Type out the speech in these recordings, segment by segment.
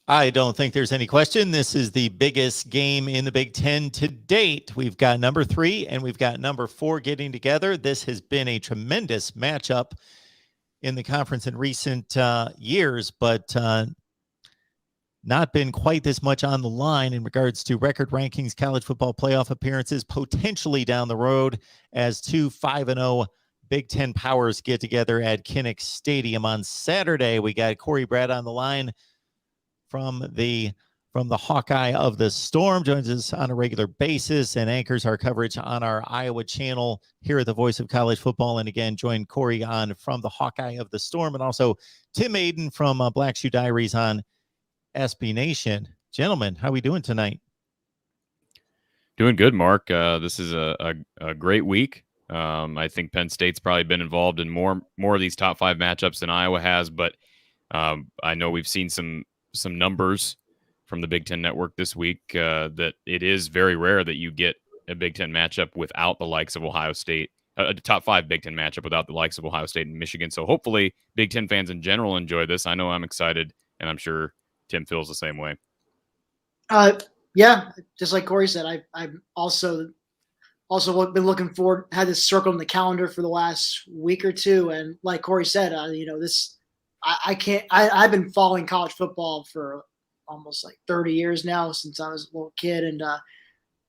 I don't think there's any question. This is the biggest game in the Big Ten to date. We've got number 3 and we've got number 4 getting together. This has been a tremendous matchup in the conference in recent years, but not been quite this much on the line in regards to record rankings, college football playoff appearances, potentially down the road as two 5-0 Big Ten powers get together at Kinnick Stadium on Saturday. We got Corey Brad on the line from the Hawkeye of the Storm, joins us on a regular basis and anchors our coverage on our Iowa channel here at the Voice of College Football. And again, join Corey on From the Hawkeye of the Storm, and also Tim Aiden from Black Shoe Diaries on SB Nation. Gentlemen, how are we doing tonight? Doing good, Mark. This is a great week. I think Penn State's probably been involved in more of these top 5 matchups than Iowa has, but I know we've seen some numbers from the Big Ten Network this week that it is very rare that you get a Big Ten matchup without the likes of Ohio State, a top 5 Big Ten matchup without the likes of Ohio State and Michigan. So hopefully Big Ten fans in general enjoy this. I know I'm excited, and I'm sure Tim feels the same way. Yeah, just like Corey said, I've also been looking forward, had this circled in the calendar for the last week or two. And like Corey said, I've been following college football for almost like 30 years now, since I was a little kid. And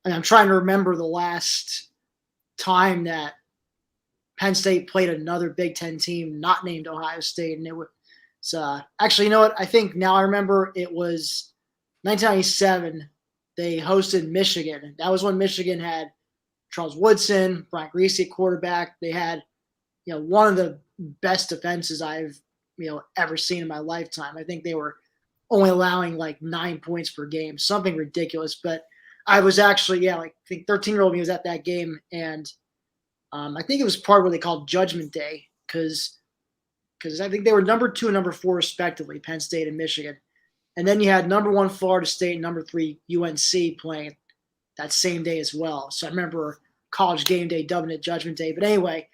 I'm trying to remember the last time that Penn State played another Big Ten team not named Ohio State. And it was actually, you know what? I think now I remember, it was 1997. They hosted Michigan. That was when Michigan had Charles Woodson, Brian Griese at quarterback. They had, one of the best defenses I've, ever seen in my lifetime. I think they were only allowing like 9 points per game, something ridiculous. But I was actually, I think 13-year-old me was at that game. And I think it was part of what they called Judgment Day, because I think they were number 2 and number 4 respectively, Penn State and Michigan. And then you had number 1 Florida State and number 3 UNC playing that same day as well. So I remember College Game Day dubbing it Judgment Day. But anyway,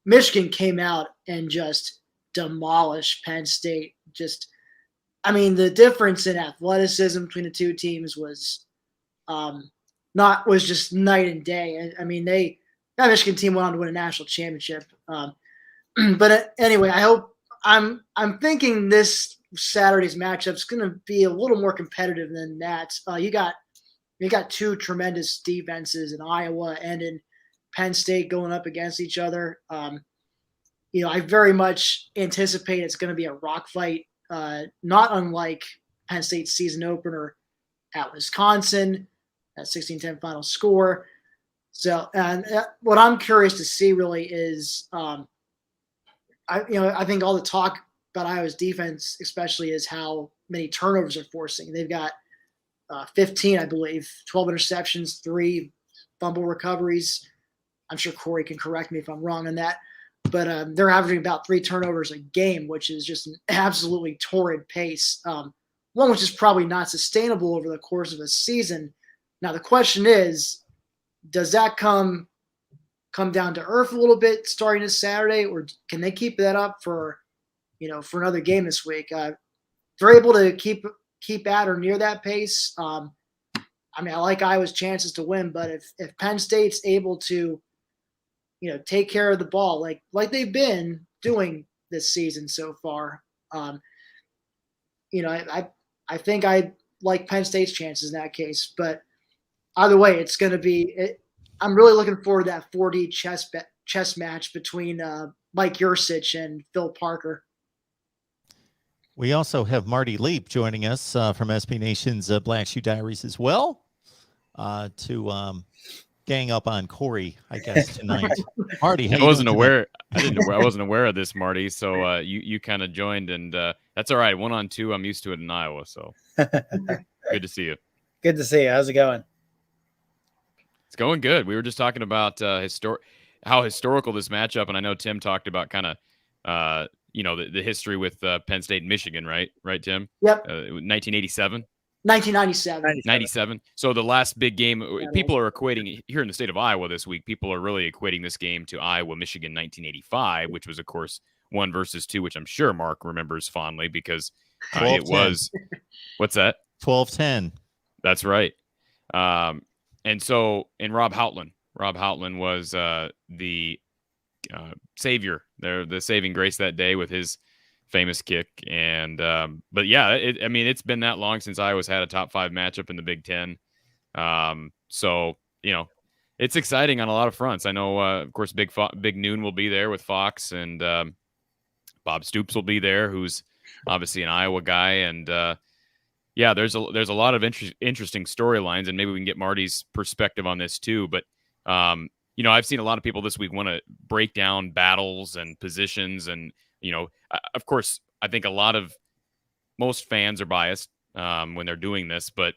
Michigan came out and just demolished Penn State. The difference in athleticism between the two teams was just night and day. I mean, that Michigan team went on to win a national championship. But anyway, I'm thinking this Saturday's matchup is going to be a little more competitive than that. You got two tremendous defenses in Iowa and in Penn State going up against each other. I very much anticipate it's going to be a rock fight, not unlike Penn State's season opener at Wisconsin, that 16-10 final score. So, and what I'm curious to see really is, I think all the talk about Iowa's defense, especially, is how many turnovers they're forcing. They've got 15, I believe, 12 interceptions, 3 fumble recoveries. I'm sure Corey can correct me if I'm wrong on that. But they're averaging about 3 turnovers a game, which is just an absolutely torrid pace. One which is probably not sustainable over the course of a season. Now, the question is, does that come down to earth a little bit starting this Saturday, or can they keep that up for another game this week? If they're able to keep at or near that pace, I like Iowa's chances to win, but if Penn State's able to, take care of the ball like they've been doing this season so far, I think I like Penn State's chances in that case. But either way, it's going to be. I'm really looking forward to that 4D chess match between Mike Yursich and Phil Parker. We also have Marty Leap joining us from SB Nation's Black Shoe Diaries as well to gang up on Corey, I guess, tonight. Marty, I wasn't aware of this, Marty. So you kind of joined, and that's all right. 1-on-2, I'm used to it in Iowa. So good to see you. Good to see you. How's it going? It's going good. We were just talking about how historical this matchup, and I know Tim talked about kind of the history with Penn State and Michigan, right? Right, Tim? Yep. 1987. 1997. 97. So the last big game, people are equating here in the state of Iowa this week. People are really equating this game to Iowa-Michigan 1985, which was, of course, 1 versus 2, which I'm sure Mark remembers fondly because It 12-10. was, what's that? 12-10. That's right. And Rob Houtland was the savior, the saving grace that day with his famous kick. And but yeah, it's been that long since Iowa's had a top 5 matchup in the Big Ten. So it's exciting on a lot of fronts. I know, of course, Big Noon will be there with Fox, and Bob Stoops will be there, who's obviously an Iowa guy. And yeah, there's a lot of interesting storylines, and maybe we can get Marty's perspective on this too. But I've seen a lot of people this week want to break down battles and positions, and of course, I think most fans are biased when they're doing this. But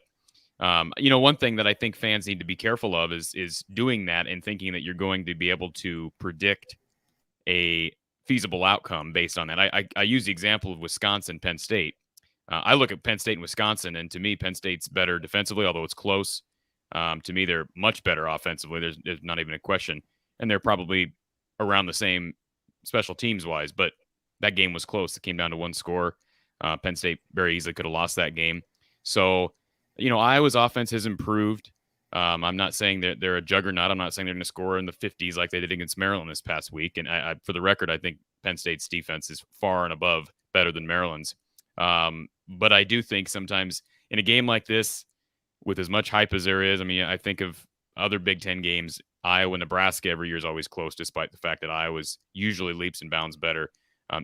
one thing that I think fans need to be careful of is doing that and thinking that you're going to be able to predict a feasible outcome based on that. I use the example of Wisconsin, Penn State. I look at Penn State and Wisconsin, and to me, Penn State's better defensively, although it's close. To me, they're much better offensively. There's not even a question. And they're probably around the same special teams wise, but that game was close. It came down to one score. Penn State very easily could have lost that game. So, Iowa's offense has improved. I'm not saying that they're a juggernaut. I'm not saying they're going to score in the 50s like they did against Maryland this past week. And I for the record, I think Penn State's defense is far and above better than Maryland's. But I do think sometimes in a game like this, with as much hype as there is, I think of other Big Ten games, Iowa, Nebraska every year is always close, despite the fact that Iowa's usually leaps and bounds better.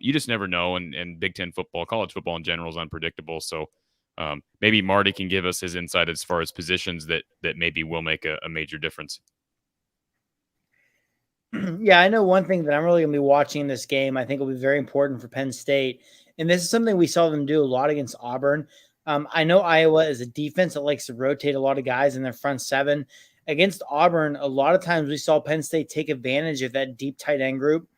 You just never know, and Big Ten football, college football in general, is unpredictable. So maybe Marty can give us his insight as far as positions that maybe will make a major difference. Yeah, I know one thing that I'm really going to be watching in this game, I think will be very important for Penn State. And this is something we saw them do a lot against Auburn. I know Iowa is a defense that likes to rotate a lot of guys in their front 7. Against Auburn, a lot of times we saw Penn State take advantage of that deep tight end group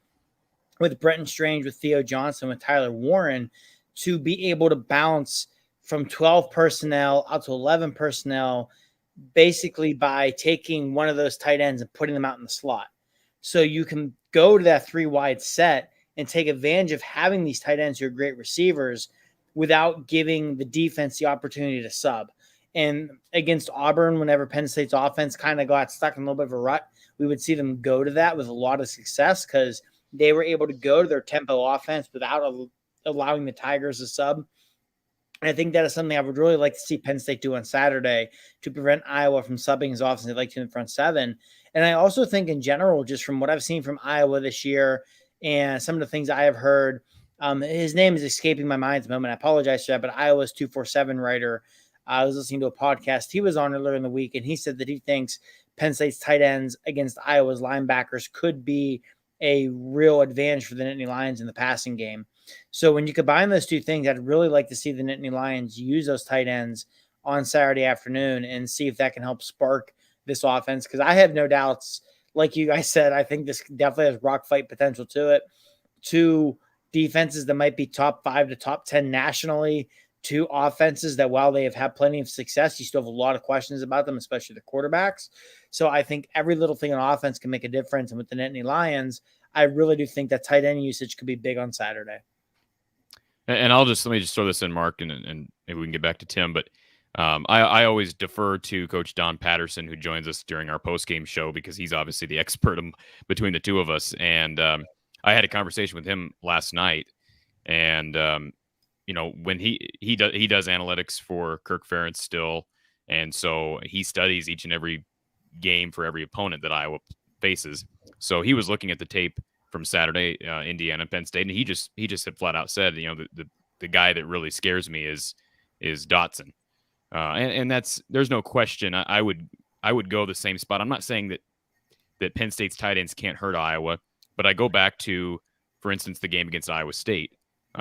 with Brenton Strange, with Theo Johnson, with Tyler Warren, to be able to bounce from 12 personnel out to 11 personnel, basically by taking one of those tight ends and putting them out in the slot. So you can go to that 3 wide set and take advantage of having these tight ends who are great receivers without giving the defense the opportunity to sub. And against Auburn, whenever Penn State's offense kind of got stuck in a little bit of a rut, we would see them go to that with a lot of success because they were able to go to their tempo offense without allowing the Tigers to sub. And I think that is something I would really like to see Penn State do on Saturday to prevent Iowa from subbing as often as they like to in the front 7. And I also think in general, just from what I've seen from Iowa this year and some of the things I have heard, his name is escaping my mind at the moment. I apologize for that, but Iowa's 247 writer, I was listening to a podcast he was on earlier in the week, and he said that he thinks Penn State's tight ends against Iowa's linebackers could be a real advantage for the Nittany Lions in the passing game. So when you combine those two things, I'd really like to see the Nittany Lions use those tight ends on Saturday afternoon and see if that can help spark this offense. Because I have no doubts, like you guys said, I think this definitely has rock fight potential to it. 2 defenses that might be top 5 to top 10 nationally, 2 offenses that while they have had plenty of success, you still have a lot of questions about them, especially the quarterbacks. So I think every little thing on offense can make a difference. And with the Nittany Lions, I really do think that tight end usage could be big on Saturday. And let me just throw this in, Mark, and maybe we can get back to Tim. But I always defer to Coach Don Patterson, who joins us during our post-game show, because he's obviously the expert between the two of us. And I had a conversation with him last night, and when he does analytics for Kirk Ferentz still, and so he studies each and every game for every opponent that Iowa faces. So he was looking at the tape from Saturday, Indiana, Penn State, and he just had flat out said, the guy that really scares me is Dotson, and there's no question. I would go the same spot. I'm not saying that Penn State's tight ends can't hurt Iowa, but I go back to, for instance, the game against Iowa State.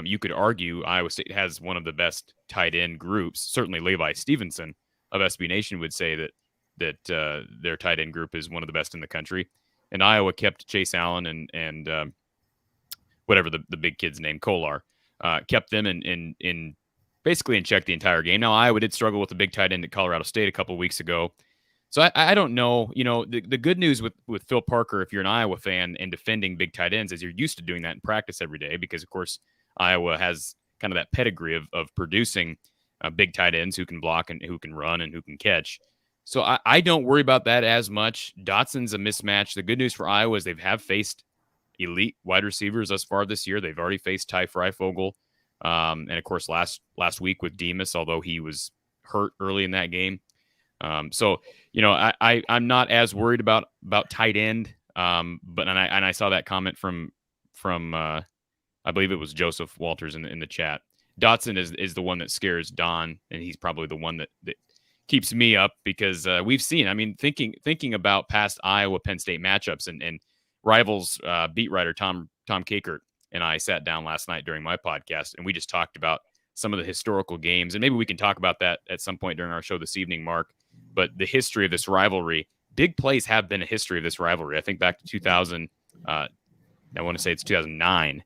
You could argue Iowa State has one of the best tight end groups. Certainly Levi Stevenson of SB Nation would say that their tight end group is one of the best in the country. And Iowa kept Chase Allen and whatever the big kid's name, Kolar, kept them in basically in check the entire game. Now, Iowa did struggle with the big tight end at Colorado State a couple of weeks ago. So I don't know. The good news with Phil Parker, if you're an Iowa fan and defending big tight ends, is you're used to doing that in practice every day because, of course, Iowa has kind of that pedigree of producing big tight ends who can block and who can run and who can catch. So I don't worry about that as much. Dotson's a mismatch. The good news for Iowa is they have faced elite wide receivers thus far this year. They've already faced Ty Freifogel. And of course, last week with Demas, although he was hurt early in that game. So, I'm not as worried about tight end. But I saw that comment from I believe it was Joseph Walters in the chat. Dotson is the one that scares Don, and he's probably the one that keeps me up because we've seen. I mean, thinking about past Iowa Penn State matchups and Rivals beat writer Tom Kakert and I sat down last night during my podcast, and we just talked about some of the historical games, and maybe we can talk about that at some point during our show this evening, Mark. But the history of this rivalry, big plays have been a history of this rivalry. I think back to 2000. I want to say it's 2009.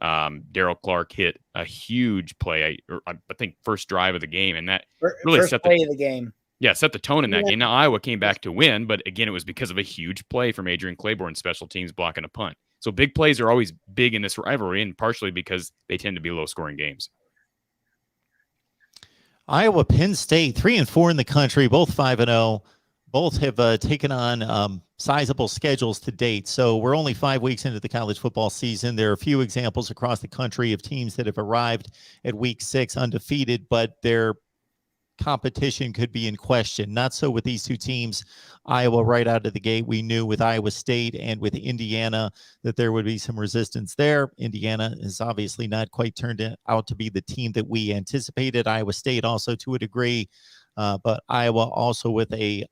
Daryl Clark hit a huge play. I think first drive of the game, and that really first set play of the game. Yeah, set the tone in that game. Now Iowa came back to win, but again, it was because of a huge play from Adrian Claiborne, special teams blocking a punt. So big plays are always big in this rivalry, and partially because they tend to be low-scoring games. Iowa, Penn State, 3-4 in the country, both 5-0. Both have taken on sizable schedules to date. So we're only 5 weeks into the college football season. There are a few examples across the country of teams that have arrived at week 6 undefeated, but their competition could be in question. Not so with these two teams. Iowa right out of the gate, we knew with Iowa State and with Indiana that there would be some resistance there. Indiana has obviously not quite turned out to be the team that we anticipated. Iowa State also to a degree, but Iowa also with a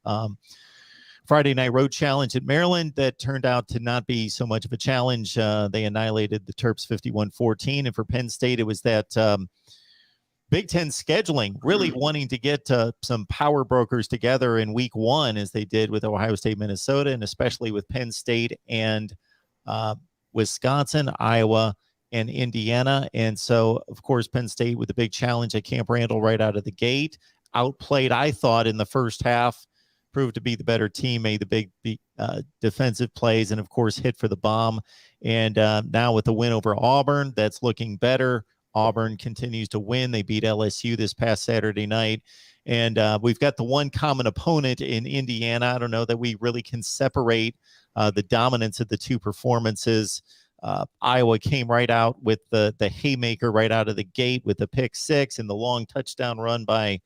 Friday night road challenge at Maryland that turned out to not be so much of a challenge. They annihilated the Terps 51-14. And for Penn State, it was that Big Ten scheduling, really wanting to get some power brokers together in week 1 as they did with Ohio State, Minnesota, and especially with Penn State and Wisconsin, Iowa, and Indiana. And so, of course, Penn State with a big challenge at Camp Randall right out of the gate. Outplayed, I thought, in the first half, proved to be the better team, made the big defensive plays, and, of course, hit for the bomb. And now with the win over Auburn, that's looking better. Auburn continues to win. They beat LSU this past Saturday night. And we've got the one common opponent in Indiana. I don't know that we really can separate the dominance of the two performances. Iowa came right out with the haymaker right out of the gate with the pick 6 and the long touchdown run by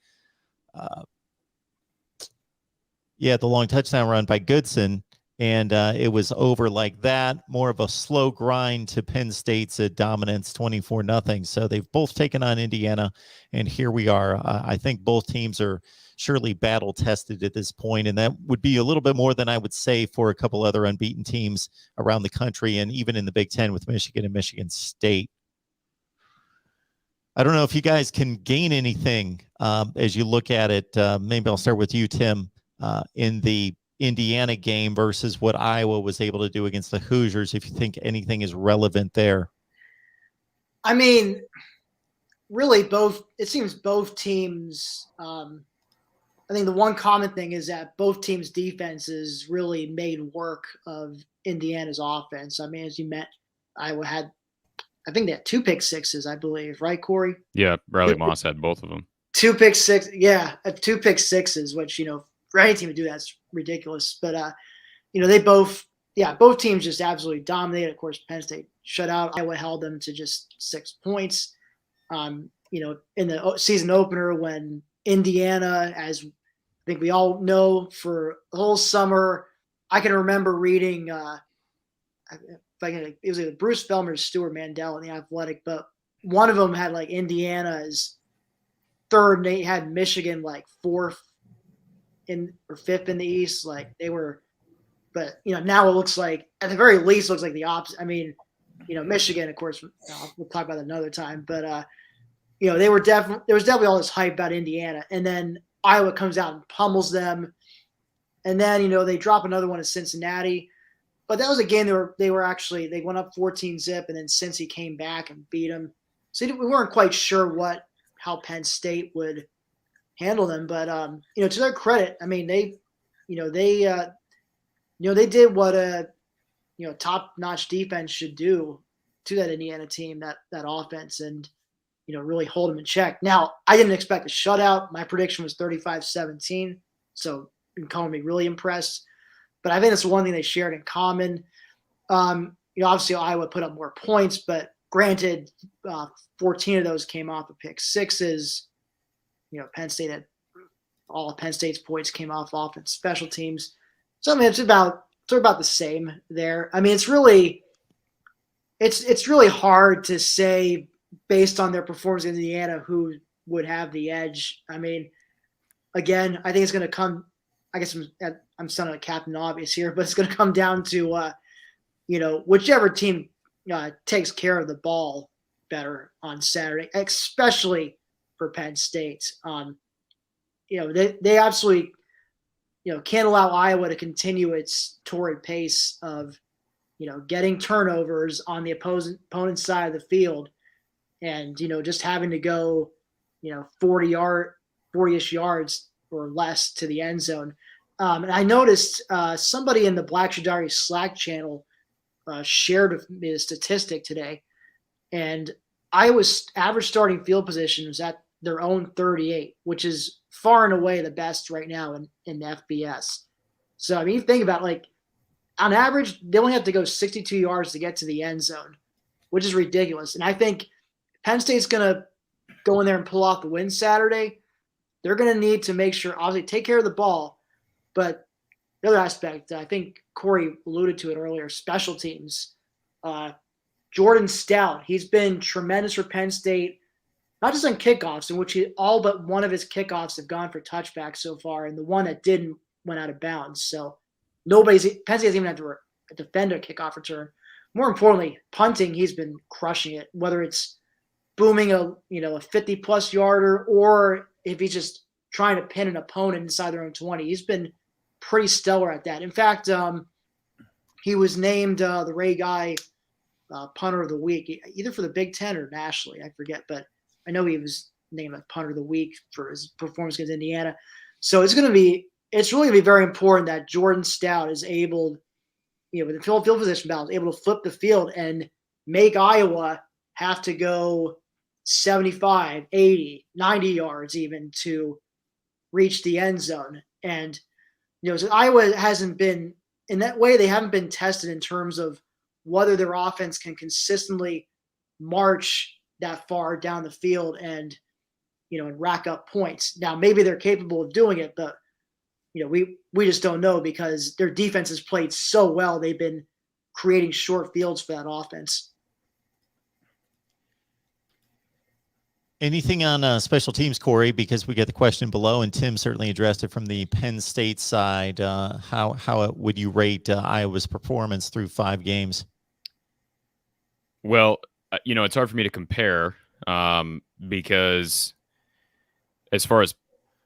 Goodson. And it was over like that. More of a slow grind to Penn State's dominance, 24-0. So they've both taken on Indiana, and here we are. I think both teams are surely battle-tested at this point, and that would be a little bit more than I would say for a couple other unbeaten teams around the country, and even in the Big Ten with Michigan and Michigan State. I don't know if you guys can gain anything as you look at it. Maybe I'll start with you, Tim, in the Indiana game versus what Iowa was able to do against the Hoosiers, if you think anything is relevant there. I mean, really it seems both teams, I think the one common thing is that both teams' defenses really made work of Indiana's offense. I mean, as you met, Iowa had, I think they had 2 pick sixes, I believe, right, Corey? Yeah, Riley Moss had both of them. 2 pick 6, yeah, 2 pick sixes, which, for any team to do that's ridiculous. But they both teams just absolutely dominated. Of course, Penn State shut out. Iowa held them to just 6 points. In the season opener when Indiana, as I think we all know, for the whole summer, I can remember reading it was either Bruce Feldman or Stuart Mandel in The Athletic, but one of them had like Indiana as 3rd, and they had Michigan like 4th or 5th in the East. Like they were, but now it looks like, at the very least, looks like the opposite. I mean, Michigan, of course, we'll talk about that another time, but there was definitely all this hype about Indiana, and then Iowa comes out and pummels them, and then they drop another one at Cincinnati. But that was a game they went up 14-0, and then Cincy came back and beat them. So we weren't quite sure how Penn State would handle them, but to their credit, I mean they did what a top-notch defense should do to that Indiana team, that offense, and really hold them in check. Now, I didn't expect a shutout. My prediction was 35-17, so you can call me really impressed. But I think that's one thing they shared in common. Obviously Iowa put up more points, but granted, 14 of those came off of pick sixes. Penn State had all of Penn State's points came off offense, special teams. So I mean, it's about the same there. I mean, it's really hard to say based on their performance in Indiana who would have the edge. I mean, again, I think it's going to come. I guess I'm sounding like Captain Obvious here, but it's going to come down to whichever team takes care of the ball better on Saturday, especially for Penn State. They absolutely can't allow Iowa to continue its torrid pace of getting turnovers on the opponent's side of the field, and just having to go 40-ish yards or less to the end zone. And I noticed somebody in the Black Shoe Diary Slack channel shared with me a statistic today, and Iowa's average starting field position was at their own 38, which is far and away the best right now in FBS. So I mean, you think about on average, they only have to go 62 yards to get to the end zone, which is ridiculous. And I think Penn State's going to go in there and pull off the win Saturday. They're going to need to make sure, obviously, take care of the ball. But the other aspect, I think Corey alluded to it earlier, special teams. Jordan Stout, he's been tremendous for Penn State, not just on kickoffs, in which all but one of his kickoffs have gone for touchbacks so far, and the one that didn't went out of bounds. So Penn State doesn't even have to defend a kickoff return. More importantly, punting, he's been crushing it, whether it's booming a 50-plus yarder or if he's just trying to pin an opponent inside their own 20. He's been pretty stellar at that. In fact, he was named the Ray Guy punter of the week, either for the Big Ten or nationally, I forget, but I know he was named a punter of the week for his performance against Indiana. So it's really going to be very important that Jordan Stout is able, with the field position balance, able to flip the field and make Iowa have to go 75, 80, 90 yards even to reach the end zone. And, so Iowa hasn't been, in that way, they haven't been tested in terms of whether their offense can consistently march that far down the field and rack up points. Now, maybe they're capable of doing it, but we just don't know because their defense has played so well. They've been creating short fields for that offense. Anything on special teams, Corey? Because we get the question below, and Tim certainly addressed it from the Penn State side. How would you rate Iowa's performance through 5 games? Well, it's hard for me to compare because as far as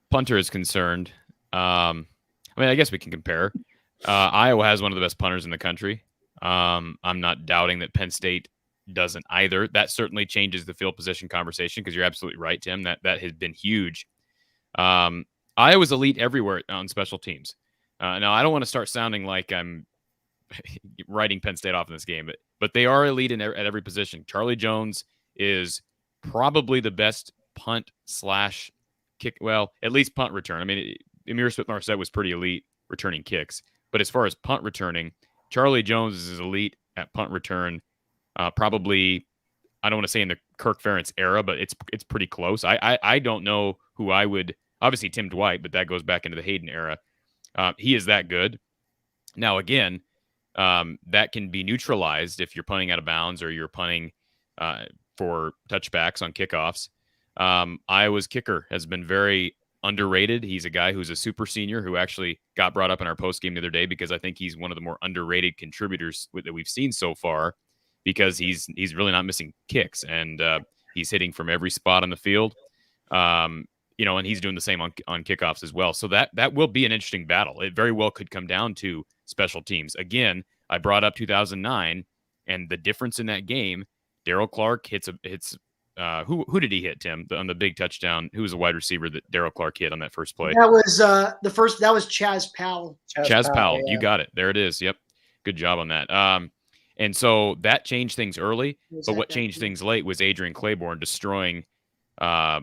punter is concerned, I guess we can compare. Iowa has one of the best punters in the country. I'm not doubting that Penn State doesn't either. That certainly changes the field position conversation because you're absolutely right, Tim. That has been huge. Iowa's elite everywhere on special teams. Now, I don't want to start sounding like I'm writing Penn State off in this game, but they are elite at every position. Charlie Jones is probably the best punt / kick. Well, at least punt return. I mean, Amir Smith-Marset was pretty elite returning kicks, but as far as punt returning, Charlie Jones is elite at punt return. Probably, I don't want to say in the Kirk Ferentz era, but it's pretty close. I don't know who I would. Obviously, Tim Dwight, but that goes back into the Hayden era. He is that good. Now, again, that can be neutralized if you're punting out of bounds or you're punting for touchbacks on kickoffs. Iowa's kicker has been very underrated. He's a guy who's a super senior who actually got brought up in our post game the other day because I think he's one of the more underrated contributors that we've seen so far because he's really not missing kicks and he's hitting from every spot on the field. And he's doing the same on kickoffs as well. So that will be an interesting battle. It very well could come down to special teams. Again, I brought up 2009 and the difference in that game. Darryl Clark hits who did he hit, Tim, on the big touchdown? Who was the wide receiver that Darryl Clark hit on that first play? That was that was Chaz Powell. Chaz Powell, yeah. You got it. There it is. Yep. Good job on that. And so that changed things early, but what changed things late was Adrian Claiborne destroying a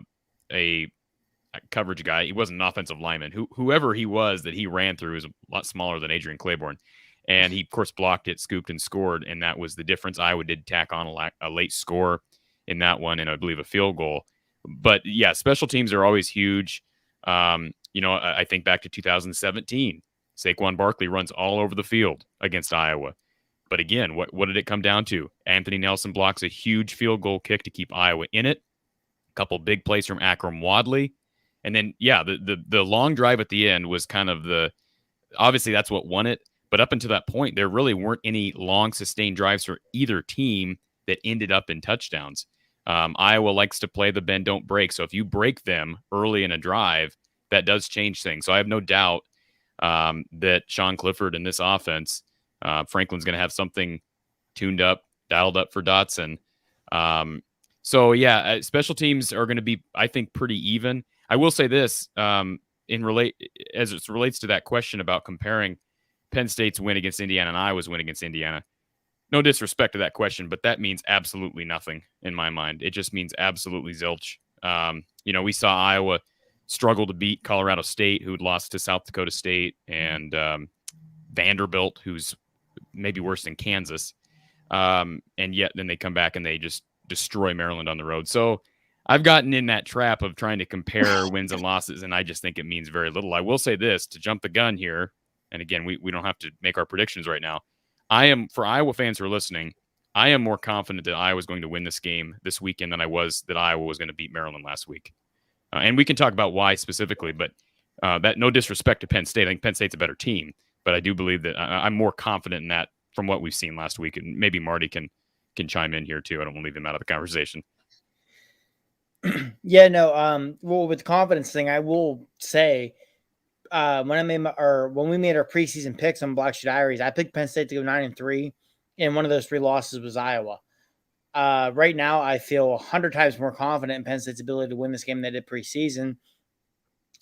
coverage guy. He wasn't an offensive lineman. Whoever he was that he ran through was a lot smaller than Adrian Claiborne. And he, of course, blocked it, scooped, and scored. And that was the difference. Iowa did tack on a late score in that one, and I believe a field goal. But, yeah, special teams are always huge. I think back to 2017. Saquon Barkley runs all over the field against Iowa. But again, what did it come down to? Anthony Nelson blocks a huge field goal kick to keep Iowa in it. A couple big plays from Akram Wadley. And then, yeah, the long drive at the end was kind of obviously that's what won it. But up until that point, there really weren't any long sustained drives for either team that ended up in touchdowns. Iowa likes to play the bend, don't break. So if you break them early in a drive, that does change things. So I have no doubt that Sean Clifford in this offense, Franklin's going to have something tuned up, dialed up for Dotson. Special teams are going to be, I think, pretty even. I will say this as it relates to that question about comparing Penn State's win against Indiana and Iowa's win against Indiana. No disrespect to that question, but that means absolutely nothing in my mind. It just means absolutely zilch. We saw Iowa struggle to beat Colorado State, who'd lost to South Dakota State, and Vanderbilt, who's maybe worse than Kansas. And yet then they come back and they just destroy Maryland on the road. So I've gotten in that trap of trying to compare wins and losses, and I just think it means very little. I will say this, to jump the gun here, and again, we don't have to make our predictions right now. For Iowa fans who are listening, I am more confident that Iowa is going to win this game this weekend than I was that Iowa was going to beat Maryland last week. And we can talk about why specifically, but that no disrespect to Penn State. I think Penn State's a better team, but I do believe that I'm more confident in that from what we've seen last week. And maybe Marty can chime in here too. I don't want to leave him out of the conversation. Yeah, no. Well, with the confidence thing, I will say when we made our preseason picks on Black Sheet Diaries, I picked Penn State to go 9-3, and one of those 3 losses was Iowa. Right now, I feel 100 times more confident in Penn State's ability to win this game than they did preseason.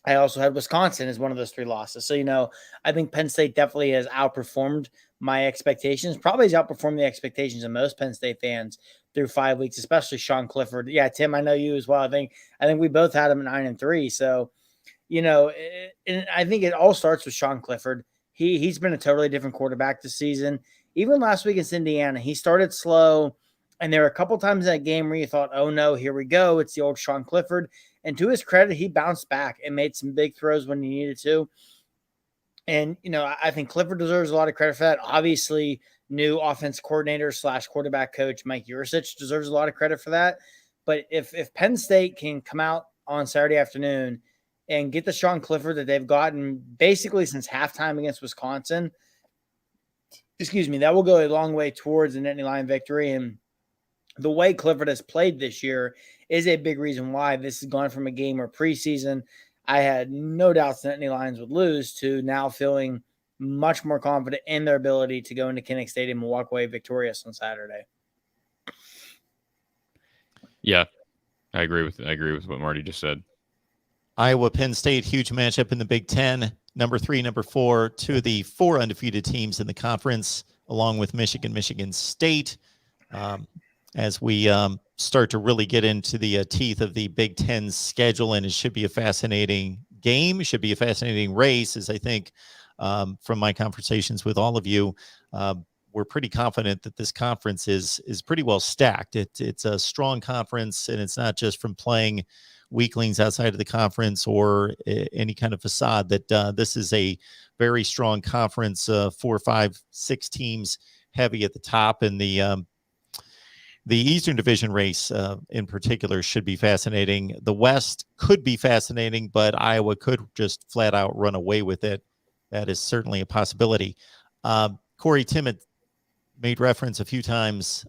I also had Wisconsin as one of those 3 losses. So, I think Penn State definitely has outperformed my expectations, probably has outperformed the expectations of most Penn State fans through 5 weeks, especially Sean Clifford. Yeah, Tim, I know you as well. I think we both had him at 9-3. So, and I think it all starts with Sean Clifford. He's been a totally different quarterback this season. Even last week against Indiana, he started slow, and there were a couple times in that game where you thought, oh no, here we go. It's the old Sean Clifford. And to his credit, he bounced back and made some big throws when he needed to. And, I think Clifford deserves a lot of credit for that. Obviously, new offense coordinator / quarterback coach Mike Yurcich deserves a lot of credit for that. But if Penn State can come out on Saturday afternoon and get the Sean Clifford that they've gotten basically since halftime against Wisconsin, that will go a long way towards an Nittany Lion victory. And the way Clifford has played this year is a big reason why this has gone from a game where preseason I had no doubts that Nittany Lions would lose to now feeling much more confident in their ability to go into Kinnick Stadium and walk away victorious on Saturday. Yeah, I agree with what Marty just said. Iowa, Penn State, huge matchup in the Big Ten. Number 3, number 4, 2 of the 4 undefeated teams in the conference, along with Michigan State. As we start to really get into the teeth of the Big Ten schedule, and it should be a fascinating game. It should be a fascinating race, as I think from my conversations with all of you, we're pretty confident that this conference is pretty well stacked. It's a strong conference, and it's not just from playing weaklings outside of the conference or any kind of facade, that this is a very strong conference, 4, 5, 6 teams heavy at the top, and the Eastern Division race in particular should be fascinating. The West could be fascinating, but Iowa could just flat out run away with it. That is certainly a possibility. Corey Timmett made reference a few times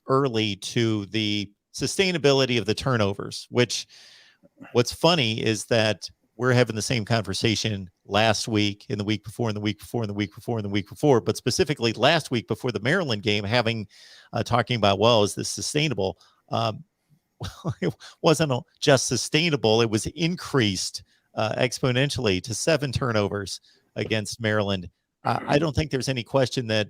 early to the sustainability of the turnovers, which what's funny is that we're having the same conversation last week, in the week before, and the week before, and the week before, and the week before, but specifically last week before the Maryland game, talking about, well, is this sustainable? It wasn't just sustainable. It was increased exponentially to 7 turnovers against Maryland. I don't think there's any question that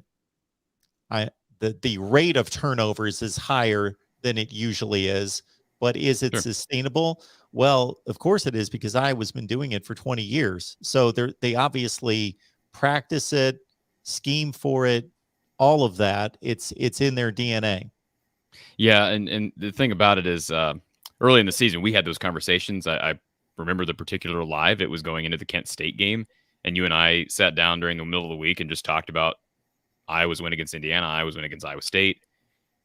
the rate of turnovers is higher than it usually is. but is it Sure. sustainable? Well, of course it is, because Iowa's been doing it for 20 years. So they obviously practice it, scheme for it, all of that. It's in their DNA. Yeah, and the thing about it is, early in the season, we had those conversations. I remember the particular live. It was going into the Kent State game, and you and I sat down during the middle of the week and just talked about Iowa's win against Indiana, Iowa's win against Iowa State.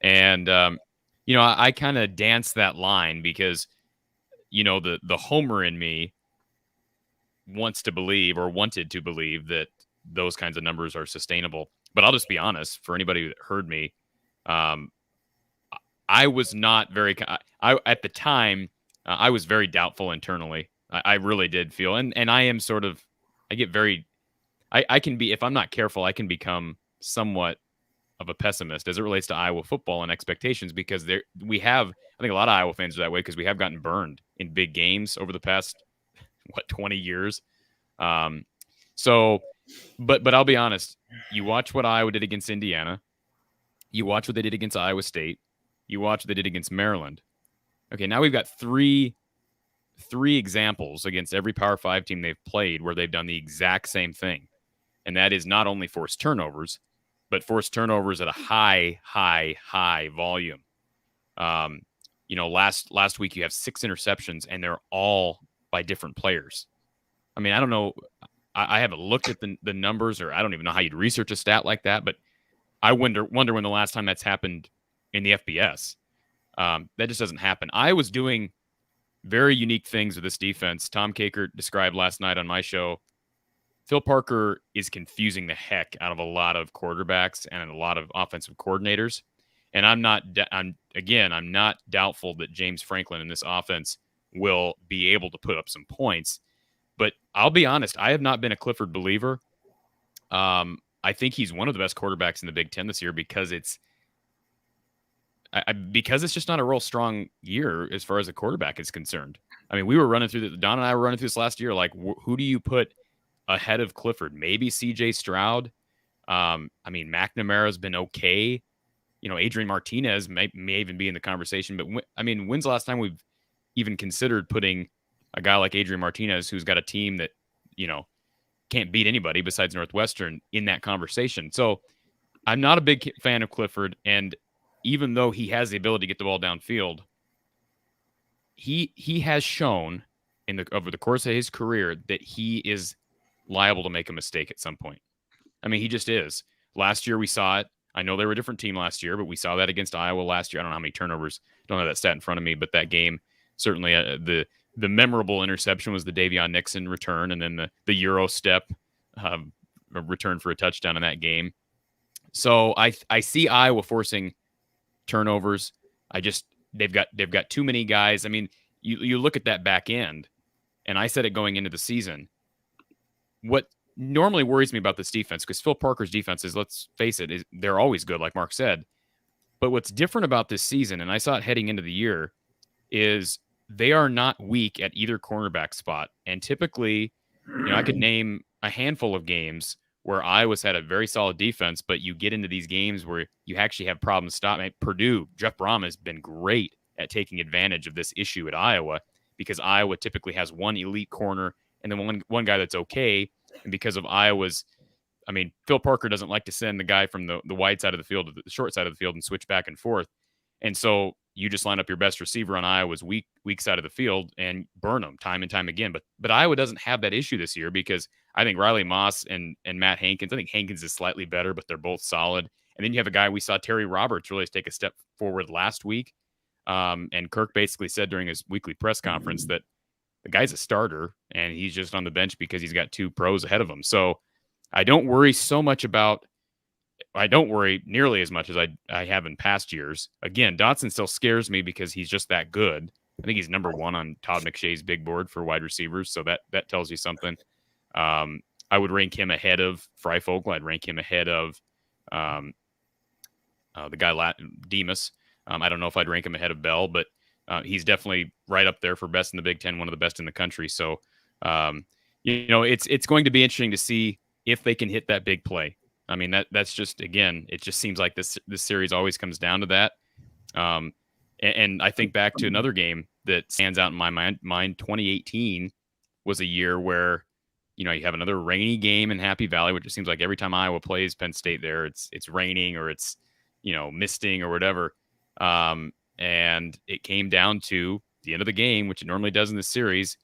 And, I kind of danced that line because, the homer in me wanted to believe that those kinds of numbers are sustainable. But I'll just be honest, for anybody that heard me, I was not very, at the time, I was very doubtful internally. I really did feel, and I am sort of, I get very, I can be, if I'm not careful, I can become somewhat of a pessimist as it relates to Iowa football and expectations, because I think a lot of Iowa fans are that way, because we have gotten burned in big games over the past, 20 years. But I'll be honest, you watch what Iowa did against Indiana, you watch what they did against Iowa State, you watch what they did against Maryland. Okay, now we've got three examples against every Power 5 team they've played where they've done the exact same thing. And that is not only forced turnovers, but forced turnovers at a high volume. Last week you have 6 interceptions, and they're all by different players. I mean, I don't know. I haven't looked at the numbers, or I don't even know how you'd research a stat like that, but I wonder when the last time that's happened in the FBS. That just doesn't happen. I was doing very unique things with this defense. Tom Kakert described last night on my show, Phil Parker is confusing the heck out of a lot of quarterbacks and a lot of offensive coordinators. And I'm not doubtful that James Franklin in this offense will be able to put up some points. But I'll be honest, I have not been a Clifford believer. I think he's one of the best quarterbacks in the Big Ten this year, because it's just not a real strong year as far as the quarterback is concerned. I mean, Don and I were running through this last year. Like, who do you put ahead of Clifford? Maybe CJ Stroud. McNamara's been okay. Adrian Martinez may even be in the conversation. But when's the last time we've even considered putting a guy like Adrian Martinez, who's got a team that, can't beat anybody besides Northwestern, in that conversation? So I'm not a big fan of Clifford. And even though he has the ability to get the ball downfield, he has shown over the course of his career that he is liable to make a mistake at some point. I mean, he just is. Last year we saw it. I know they were a different team last year, but we saw that against Iowa last year. I don't know how many turnovers. Don't have that stat in front of me, but that game, certainly the memorable interception was the Davion Nixon return, and then the Euro step return for a touchdown in that game. So I see Iowa forcing turnovers. They've got too many guys. I mean, you look at that back end, and I said it going into the season. What normally worries me about this defense, because Phil Parker's defenses, let's face it, they're always good, like Mark said. But what's different about this season, and I saw it heading into the year, is they are not weak at either cornerback spot. And typically, I could name a handful of games where Iowa's had a very solid defense, but you get into these games where you actually have problems stopping. Purdue, Jeff Brom has been great at taking advantage of this issue at Iowa, because Iowa typically has one elite corner and then one guy that's okay. And because of Iowa's, Phil Parker doesn't like to send the guy from the wide side of the field to the short side of the field and switch back and forth. And so you just line up your best receiver on Iowa's weak side of the field and burn them time and time again. But Iowa doesn't have that issue this year, because I think Riley Moss and Matt Hankins, I think Hankins is slightly better, but they're both solid. And then you have a guy, we saw Terry Roberts really take a step forward last week. And Kirk basically said during his weekly press conference that the guy's a starter and he's just on the bench because he's got 2 pros ahead of him. So I don't worry nearly as much as I have in past years. Again, Dotson still scares me because he's just that good. I think he's number 1 on Todd McShay's big board for wide receivers. So that tells you something. I would rank him ahead of Freifogel. I'd rank him ahead of the guy Demas. I don't know if I'd rank him ahead of Bell, but he's definitely right up there for best in the Big Ten, one of the best in the country. So, it's going to be interesting to see if they can hit that big play. I mean, that's just, again, it just seems like this series always comes down to that. And I think back to another game that stands out in my mind. 2018 was a year where, you have another rainy game in Happy Valley, which it seems like every time Iowa plays Penn State there, it's raining or it's, misting or whatever. And it came down to the end of the game, which it normally does in this series.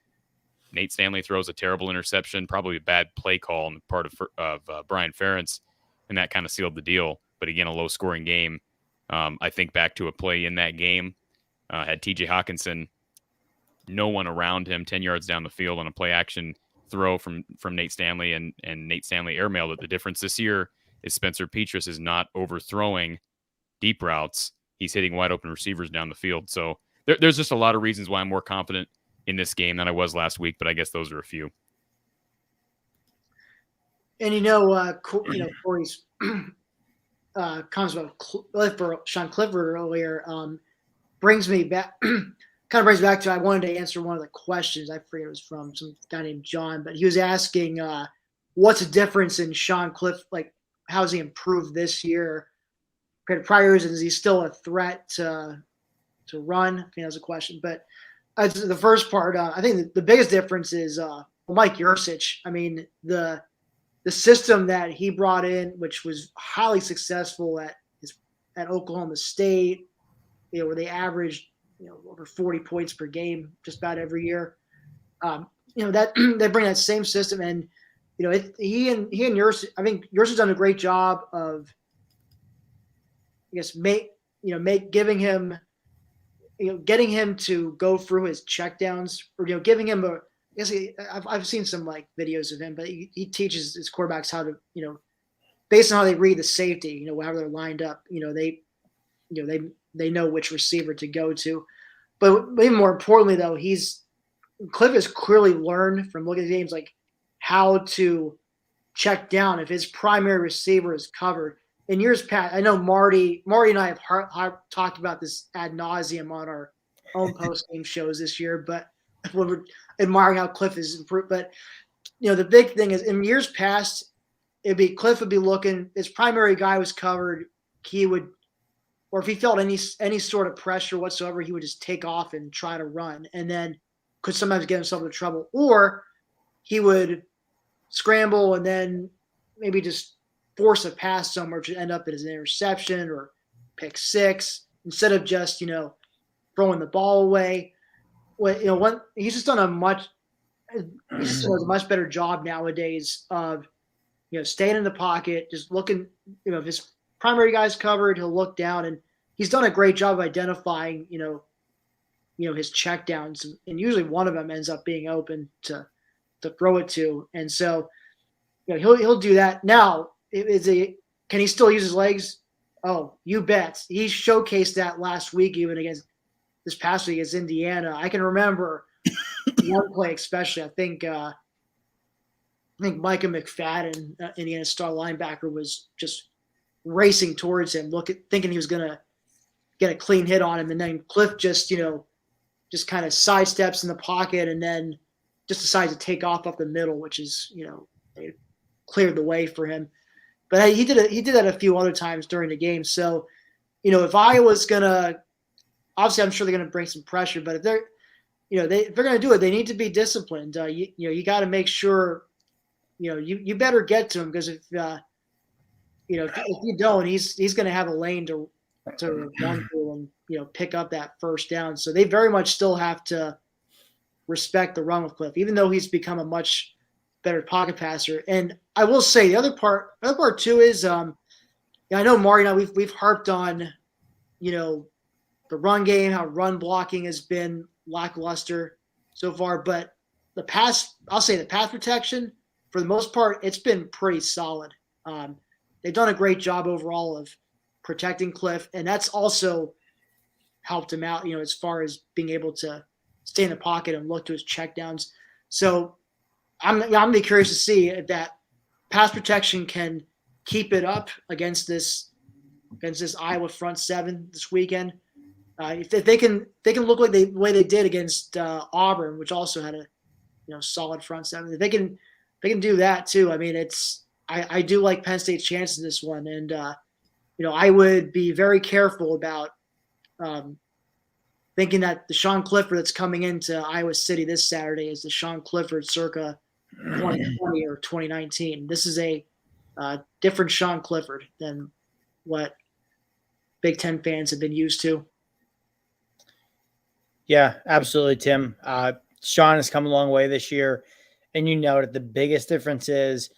Nate Stanley throws a terrible interception, probably a bad play call on the part of Brian Ferentz, and that kind of sealed the deal. But again, a low-scoring game. I think back to a play in that game, had T.J. Hawkinson, no one around him, 10 yards down the field on a play-action throw from Nate Stanley, and Nate Stanley airmailed it. The difference this year is Spencer Petras is not overthrowing deep routes. He's hitting wide-open receivers down the field. So there's just a lot of reasons why I'm more confident in this game than I was last week, but I guess those are a few. And Corey's comments about Sean Clifford earlier brings me back. Kind of brings back to I wanted to answer one of the questions. I forget it was from some guy named John, but he was asking what's the difference in Sean Cliff, like how's he improved this year compared to prior years, and is he still a threat to run? I think that was a question, but the first part, I think the biggest difference is Mike Yurcich. I mean, the system that he brought in, which was highly successful at Oklahoma State, where they averaged over 40 points per game just about every year. That they bring that same system, and he and Yurcich. I think Yurcich's done a great job of, giving him. Getting him to go through his checkdowns, or giving him a. I guess I've seen some like videos of him, but he teaches his quarterbacks how to, based on how they read the safety, how they're lined up, they know which receiver to go to. But even more importantly, though, Cliff has clearly learned from looking at games like how to check down if his primary receiver is covered. In years past, I know Marty and I have talked about this ad nauseum on our own post-game shows this year, but when we're admiring how Cliff is improved. But, the big thing is in years past, Cliff would be looking, his primary guy was covered. He would, or if he felt any sort of pressure whatsoever, he would just take off and try to run, and then could sometimes get himself into trouble. Or he would scramble and then maybe just force a pass somewhere to end up as an interception or pick six instead of just, throwing the ball away. He's just done a much better job nowadays of, staying in the pocket, just looking, if his primary guy's covered, he'll look down, and he's done a great job of identifying, his checkdowns, and usually one of them ends up being open to throw it to. And so, he'll do that. Now, can he still use his legs? Oh, you bet. He showcased that last week, even this past week against Indiana. I can remember one play especially. I think Micah McFadden, Indiana star linebacker, was just racing towards him, thinking he was going to get a clean hit on him, and then Cliff just kind of sidesteps in the pocket and then just decides to take off up the middle, which is they cleared the way for him. But he did that a few other times during the game. So, if Iowa's gonna, obviously, I'm sure they're gonna bring some pressure. But if they're gonna do it, they need to be disciplined. You got to make sure, you better get to him, because if you don't, he's gonna have a lane to run through and pick up that first down. So they very much still have to respect the run with Cliff, even though he's become a much better pocket passer. And I will say the other part too is, I know Marty and I, we've harped on, the run game, how run blocking has been lackluster so far, but the pass protection, for the most part, it's been pretty solid. They've done a great job overall of protecting Cliff, and that's also helped him out, as far as being able to stay in the pocket and look to his checkdowns. So I'm gonna be curious to see if that pass protection can keep it up against this Iowa front seven this weekend. If they can look like the way they did against Auburn, which also had a solid front seven. If they can do that too. I mean, I do like Penn State's chances in this one, and I would be very careful about thinking that the Sean Clifford that's coming into Iowa City this Saturday is the Sean Clifford circa 2020 or 2019. This is a different Sean Clifford than what Big Ten fans have been used to. Yeah, absolutely, Tim. Sean has come a long way this year, and you know that the biggest difference is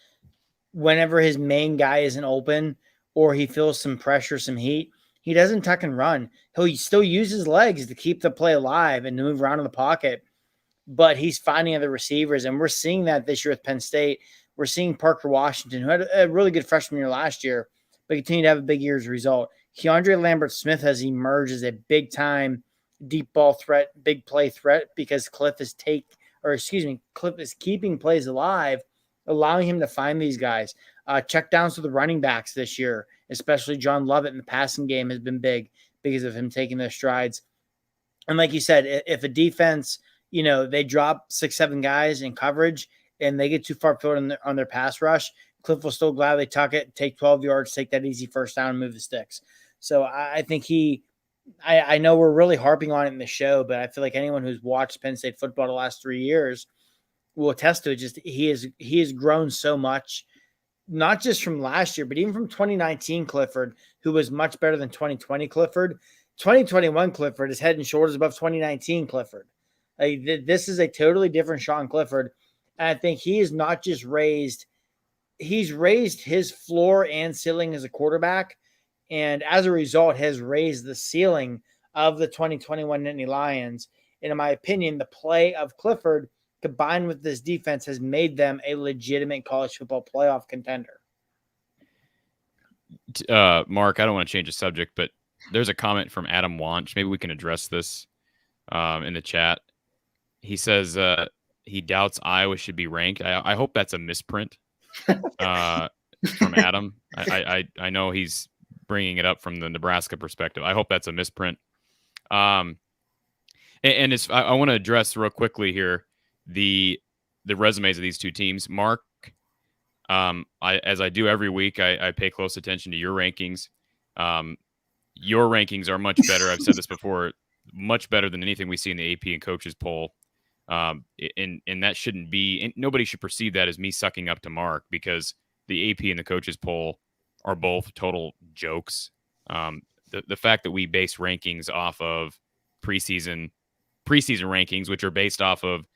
whenever his main guy isn't open or he feels some pressure, some heat, he doesn't tuck and run. He'll still use his legs to keep the play alive and to move around in the pocket, but he's finding other receivers, and we're seeing that this year with Penn State. We're seeing Parker Washington, who had a really good freshman year last year, but continued to have a big year as a result. Keandre Lambert-Smith has emerged as a big-time deep ball threat, big play threat, because Cliff is keeping plays alive, allowing him to find these guys. Check downs to the running backs this year, especially John Lovett in the passing game, has been big because of him taking those strides. And like you said, if a defense, they drop 6-7 guys in coverage and they get too far field on their pass rush, Cliff will still gladly tuck it, take 12 yards, take that easy first down and move the sticks. So I think I know we're really harping on it in the show, but I feel like anyone who's watched Penn State football the last 3 years will attest to it. Just he has grown so much, not just from last year, but even from 2019 Clifford, who was much better than 2020 Clifford. 2021 Clifford is head and shoulders above 2019 Clifford. This is a totally different Sean Clifford. And I think he is not just he's raised his floor and ceiling as a quarterback, and as a result has raised the ceiling of the 2021 Nittany Lions. And in my opinion, the play of Clifford combined with this defense has made them a legitimate college football playoff contender. Mark, I don't want to change the subject, but there's a comment from Adam Wanch. Maybe we can address this in the chat. He says he doubts Iowa should be ranked. I hope that's a misprint from Adam. I know he's bringing it up from the Nebraska perspective. I hope that's a misprint. And I want to address real quickly here the resumes of these two teams. Mark, as I do every week, I pay close attention to your rankings. Your rankings are much better. I've said this before, much better than anything we see in the AP and coaches poll. And that shouldn't be, and nobody should perceive that as me sucking up to Mark, because the AP and the coaches poll are both total jokes. The fact that we base rankings off of preseason rankings, which are based off of,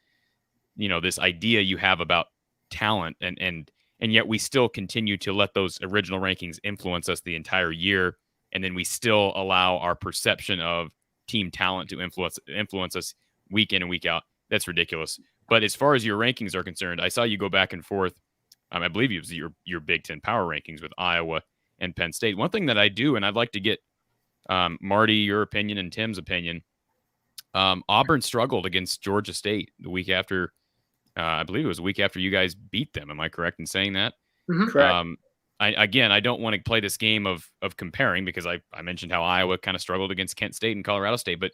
this idea you have about talent, and yet we still continue to let those original rankings influence us the entire year. And then we still allow our perception of team talent to influence us week in and week out. That's ridiculous. But as far as your rankings are concerned, I saw you go back and forth. I believe it was your Big Ten power rankings with Iowa and Penn State. One thing that I do, and I'd like to get Marty, your opinion, and Tim's opinion. Auburn struggled against Georgia State the week after. I believe it was a week after you guys beat them. Am I correct in saying that? Mm-hmm. Correct. I don't want to play this game of comparing, because I mentioned how Iowa kind of struggled against Kent State and Colorado State, but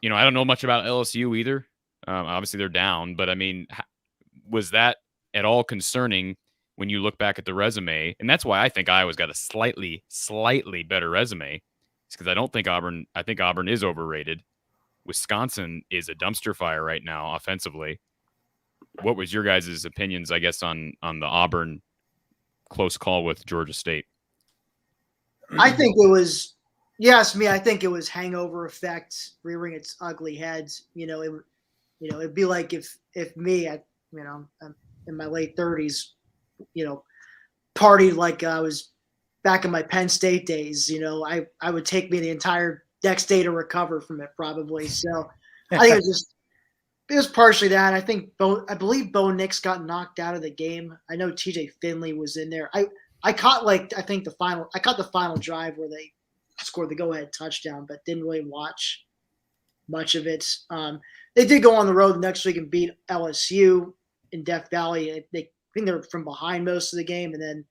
I don't know much about LSU either. Obviously they're down, but I mean, was that at all concerning when you look back at the resume? And that's why I think Iowa's got a slightly better resume. It's because I think Auburn is overrated. Wisconsin is a dumpster fire right now offensively. What was your guys' opinions, I guess, on the Auburn close call with Georgia State? I think it was, I think it was hangover effect rearing its ugly head. It'd be like if me, I'm in my late 30s, partied like I was back in my Penn State days. I would take me the entire next day to recover from it, probably. So I think it was partially that. I believe Bo Nix got knocked out of the game. I know TJ Finley was in there. I caught the final drive where they scored the go-ahead touchdown, but didn't really watch much of it. They did go on the road the next week and beat LSU in Death Valley. I think they were from behind most of the game, and then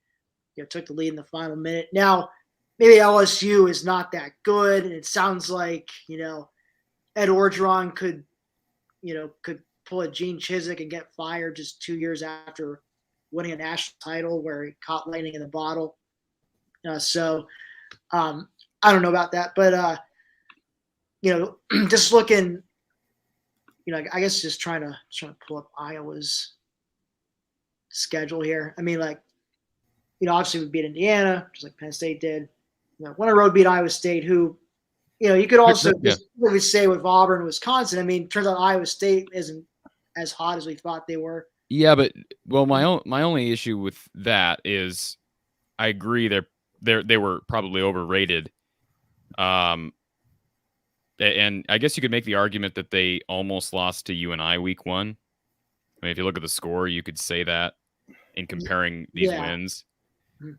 took the lead in the final minute. Now, maybe LSU is not that good, and it sounds like Ed Orgeron could pull a Gene Chizik and get fired just 2 years after winning a national title where he caught lightning in the bottle. So I don't know about that, but just looking, I guess just trying to pull up Iowa's schedule here. I mean, obviously we beat Indiana, just like Penn State did. Won a road beat Iowa State, who, you could also just really say with Auburn and Wisconsin. I mean, turns out Iowa State isn't as hot as we thought they were. Yeah, but my only issue with that is I agree they were probably overrated. And I guess you could make the argument that they almost lost to UNI week 1. I mean, if you look at the score, you could say that in comparing these wins.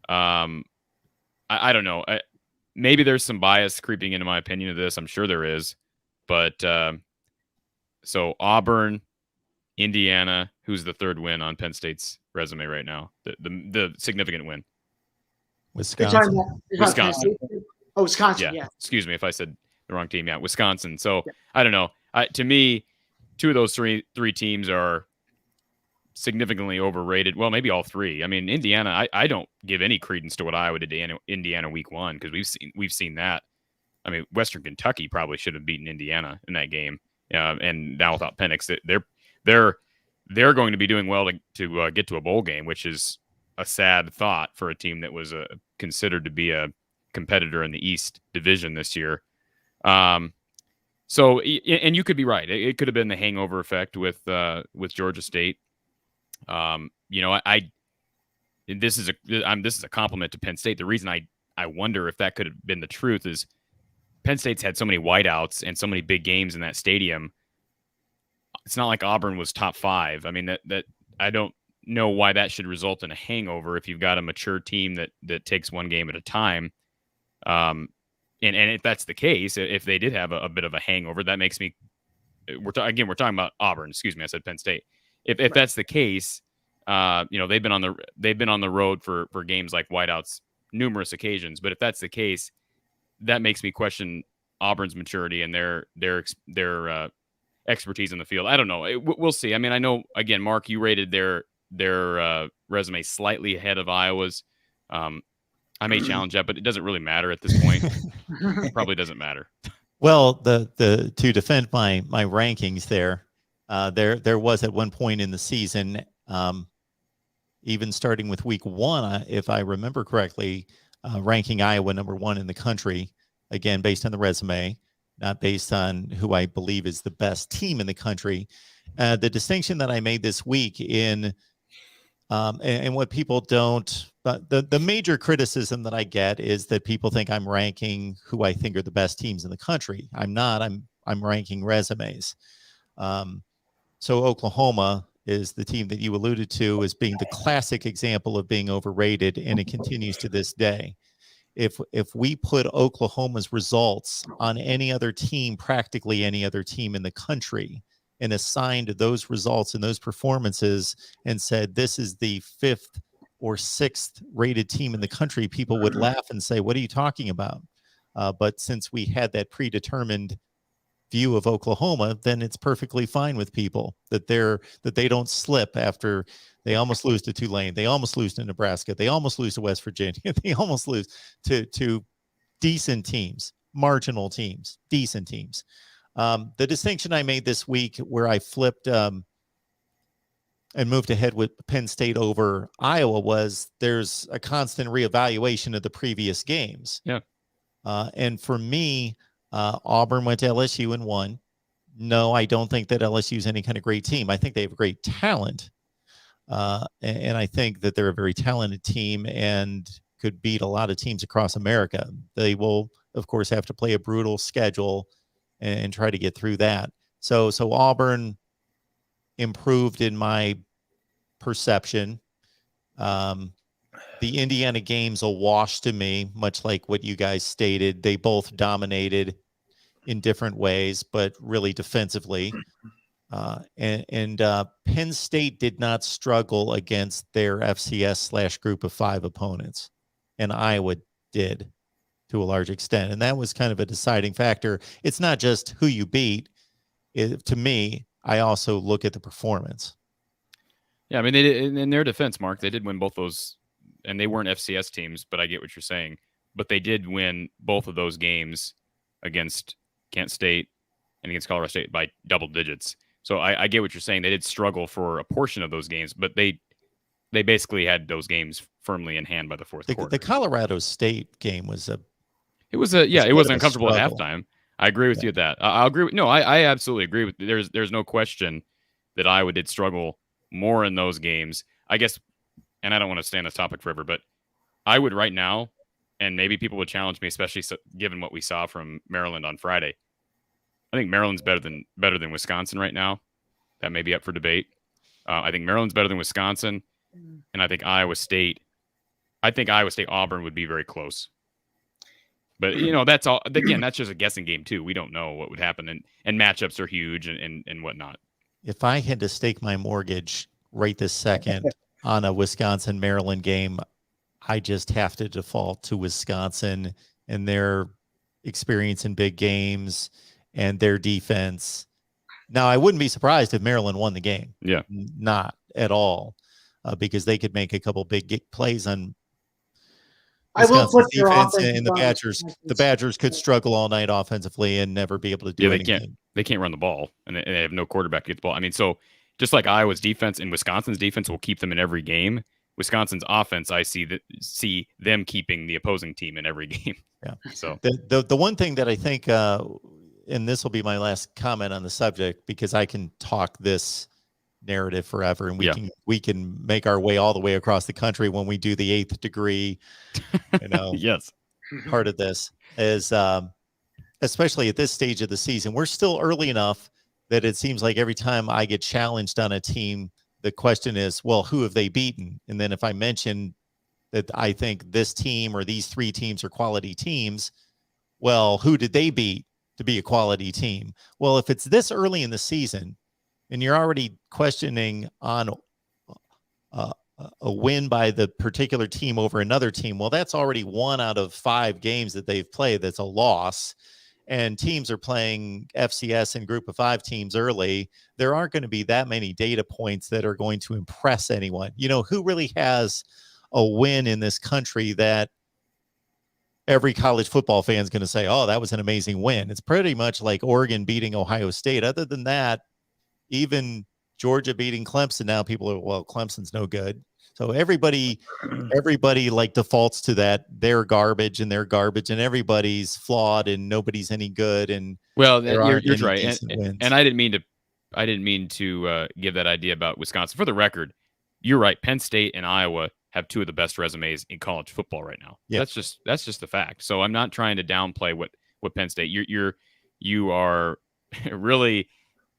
I don't know. Maybe there's some bias creeping into my opinion of this. I'm sure there is. But so Auburn, Indiana, who's the third win on Penn State's resume right now? The significant win. Wisconsin. Wisconsin. Oh, Wisconsin. Yeah. Excuse me if I said the wrong team. Yeah, Wisconsin. So I don't know. To me, two of those three teams are significantly overrated. Well, maybe all three. I mean, Indiana. I don't give any credence to what Iowa did to Indiana week 1 because we've seen that. I mean, Western Kentucky probably should have beaten Indiana in that game. And now without Penix, they're going to be doing well to get to a bowl game, which is a sad thought for a team that was considered to be a competitor in the East Division this year. So, and you could be right. It could have been the hangover effect with Georgia State. This is a compliment to Penn State. The reason I wonder if that could have been the truth is Penn State's had so many whiteouts and so many big games in that stadium. It's not like Auburn was top 5. I mean, that I don't know why that should result in a hangover if you've got a mature team that takes one game at a time. And if that's the case, if they did have a bit of a hangover, that makes me. We're talking about Auburn. Excuse me, I said Penn State. If that's the case, they've been on the road for games like whiteouts numerous occasions. But if that's the case, that makes me question Auburn's maturity and their expertise in the field. I don't know. We'll see. I mean, I know again, Mark, you rated their resume slightly ahead of Iowa's. I may challenge that, but it doesn't really matter at this point. It probably doesn't matter. Well, the to defend my rankings there was at one point in the season, even starting with week 1, if I remember correctly, ranking Iowa number 1 in the country, again, based on the resume, not based on who I believe is the best team in the country. The distinction that I made this week and what people don't, the major criticism that I get is that people think I'm ranking who I think are the best teams in the country. I'm not. I'm ranking resumes. So Oklahoma is the team that you alluded to as being the classic example of being overrated, and it continues to this day. If we put Oklahoma's results on any other team, practically any other team in the country, and assigned those results and those performances and said, this is the 5th or 6th rated team in the country, people would laugh and say, what are you talking about? But since we had that predetermined view of Oklahoma, then it's perfectly fine with people that they don't slip after they almost lose to Tulane. They almost lose to Nebraska. They almost lose to West Virginia. They almost lose to decent teams, marginal teams, decent teams. The distinction I made this week where I flipped and moved ahead with Penn State over Iowa was there's a constant reevaluation of the previous games. Yeah. And for me, Auburn went to LSU and won. No, I don't think that LSU is any kind of great team. I think they have great talent. And I think that they're a very talented team and could beat a lot of teams across America. They will, of course, have to play a brutal schedule and try to get through that. So Auburn improved in my perception. The Indiana game's a wash to me, much like what you guys stated. They both dominated in different ways, but really defensively. And Penn State did not struggle against their FCS/group of 5 opponents, and Iowa did to a large extent. And that was kind of a deciding factor. It's not just who you beat. To me, I also look at the performance. Yeah, I mean, they did, in their defense, Mark, they did win both those, and they weren't FCS teams, but I get what you're saying. But they did win both of those games against Kent State, and against Colorado State by double digits. So I get what you're saying. They did struggle for a portion of those games, but they basically had those games firmly in hand by the fourth quarter. The Colorado State game was it was uncomfortable at struggle. halftime. I agree with you with that. I'll agree with I absolutely agree with there's no question that Iowa did struggle more in those games. I guess, and I don't want to stay on this topic forever, but I would right now, and maybe people would challenge me, especially given what we saw from Maryland on Friday. I think Maryland's better than Wisconsin right now. That may be up for debate. I think Maryland's better than Wisconsin, and I think Iowa State Auburn would be very close. But that's all. Again, that's just a guessing game too. We don't know what would happen, and matchups are huge and whatnot. If I had to stake my mortgage right this second on a Wisconsin Maryland game, I just have to default to Wisconsin and their experience in big games and their defense. Now, I wouldn't be surprised if Maryland won the game. Yeah, not at all, because they could make a couple big plays on Wisconsin defense, and the Badgers could struggle all night offensively and never be able to do anything. They can't run the ball, and they have no quarterback to get the ball. I mean, so just like Iowa's defense and Wisconsin's defense will keep them in every game, Wisconsin's offense, I see them keeping the opposing team in every game. Yeah. So the one thing that I think, and this will be my last comment on the subject, because I can talk this narrative forever, and we can make our way all the way across the country when we do the 8th degree. Yes. Part of this is, especially at this stage of the season, we're still early enough that it seems like every time I get challenged on a team, the question is, well, who have they beaten? And then if I mention that I think this team or these 3 teams are quality teams, well, who did they beat to be a quality team? Well, if it's this early in the season and you're already questioning on a win by the particular team over another team, well, that's already 1 out of 5 games that they've played that's a loss. And teams are playing FCS and group of 5 teams early. There aren't going to be that many data points that are going to impress anyone. Who really has a win in this country that every college football fan is going to say, oh, that was an amazing win? It's pretty much like Oregon beating Ohio State. Other than that, even Georgia beating Clemson, now people are, well, Clemson's no good. So everybody like defaults to that. They're garbage and everybody's flawed and nobody's any good. And well, you're right. And I didn't mean to give that idea about Wisconsin. For the record, you're right. Penn State and Iowa have 2 of the best resumes in college football right now. Yep. That's just the fact. So I'm not trying to downplay what Penn State. You are really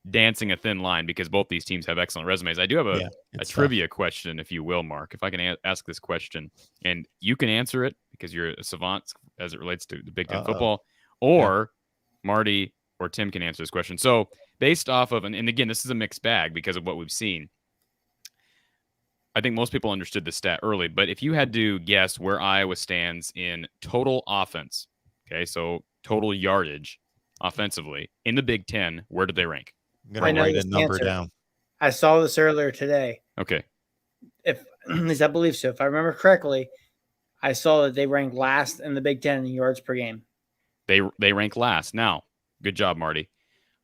dancing a thin line because both these teams have excellent resumes. I do have a trivia question, if you will, Mark. If I can ask this question, and you can answer it because you're a savant as it relates to the Big Ten football, or Marty or Tim can answer this question. So based off of, and again, this is a mixed bag because of what we've seen. I think most people understood the stat early, but if you had to guess where Iowa stands in total offense, okay, so total yardage offensively in the Big Ten, where do they rank? I'm going to write a number down. I saw this earlier today. Okay. At least I believe so. If I remember correctly, I saw that they ranked last in the Big Ten in yards per game. They rank last. Now, good job, Marty.